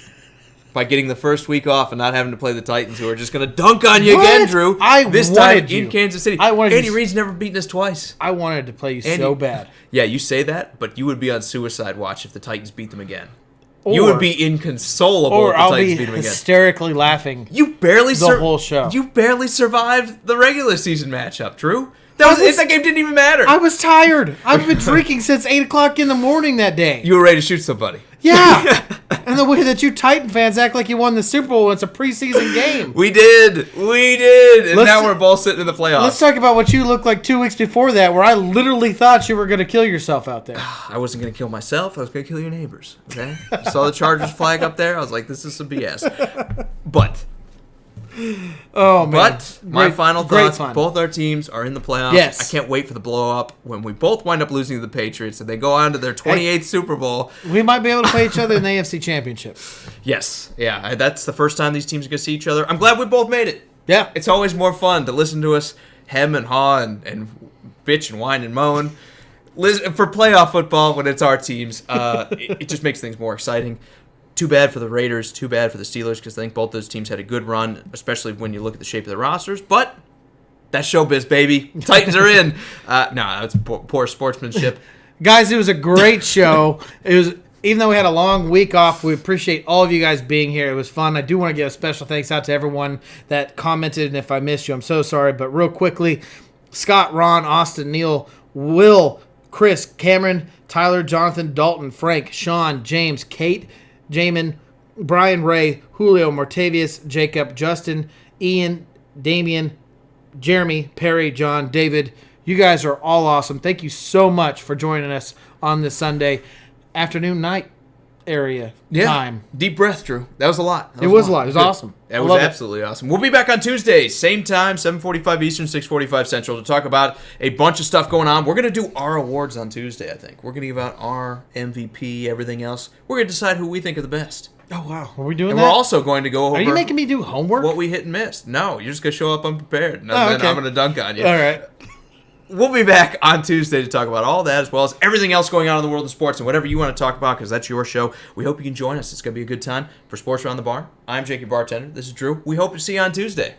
by getting the first week off and not having to play the Titans, who are just going to dunk on you again, Drew.
This
time in Kansas City. Andy
you.
Reid's never beaten us twice.
I wanted to play you so bad.
Yeah, you say that, but you would be on suicide watch if the Titans beat them again. You would be inconsolable if the Titans beat them again.
Hysterically laughing.
You barely
the whole show.
You barely survived the regular season matchup, Drew. That game didn't even matter.
I was tired. I've been drinking since 8 o'clock in the morning that day.
You were ready to shoot somebody.
Yeah. And the way that you Titan fans act like you won the Super Bowl when it's a preseason game.
We did. And now we're both sitting in the playoffs.
Let's talk about what you looked like 2 weeks before that, where I literally thought you were going to kill yourself out there.
I wasn't going to kill myself. I was going to kill your neighbors. Okay? I saw the Chargers flag up there. I was like, this is some BS. But...
Oh, man.
But my final thoughts, both our teams are in the playoffs.
Yes.
I can't wait for the blow-up when we both wind up losing to the Patriots and they go on to their 28th Super Bowl.
We might be able to play each other in the AFC Championship.
Yes. Yeah, that's the first time these teams are going to see each other. I'm glad we both made it.
Yeah.
It's always more fun to listen to us hem and haw and bitch and whine and moan. For playoff football, when it's our teams, it just makes things more exciting. Too bad for the Raiders, too bad for the Steelers, because I think both those teams had a good run, especially when you look at the shape of the rosters. But that's showbiz, baby. Titans are in. No, that's poor sportsmanship.
Guys, it was a great show. Even though we had a long week off, we appreciate all of you guys being here. It was fun. I do want to give a special thanks out to everyone that commented, and if I missed you, I'm so sorry. But real quickly, Scott, Ron, Austin, Neil, Will, Chris, Cameron, Tyler, Jonathan, Dalton, Frank, Sean, James, Kate, Jamin, Brian, Ray, Julio, Martavius, Jacob, Justin, Ian, Damian, Jeremy, Perry, John, David. You guys are all awesome. Thank you so much for joining us on this Sunday afternoon, night area time.
Deep breath, Drew. That was a lot.
It was a lot. It was awesome.
That was absolutely awesome. We'll be back on Tuesday, same time, 7:45 Eastern, 6:45 Central, to talk about a bunch of stuff going on. We're going to do our awards on Tuesday, I think. We're going to give out our MVP, everything else. We're going to decide who we think are the best.
Oh, wow. Are we doing
and
that?
We're also going to go over...
Are you making me do homework?
What we hit and missed. No, you're just going to show up unprepared, and then I'm going to dunk on you.
All right.
We'll be back on Tuesday to talk about all that, as well as everything else going on in the world of sports and whatever you want to talk about, because that's your show. We hope you can join us. It's going to be a good time. For Sports Around the Bar, I'm Jake, your bartender. This is Drew. We hope to see you on Tuesday.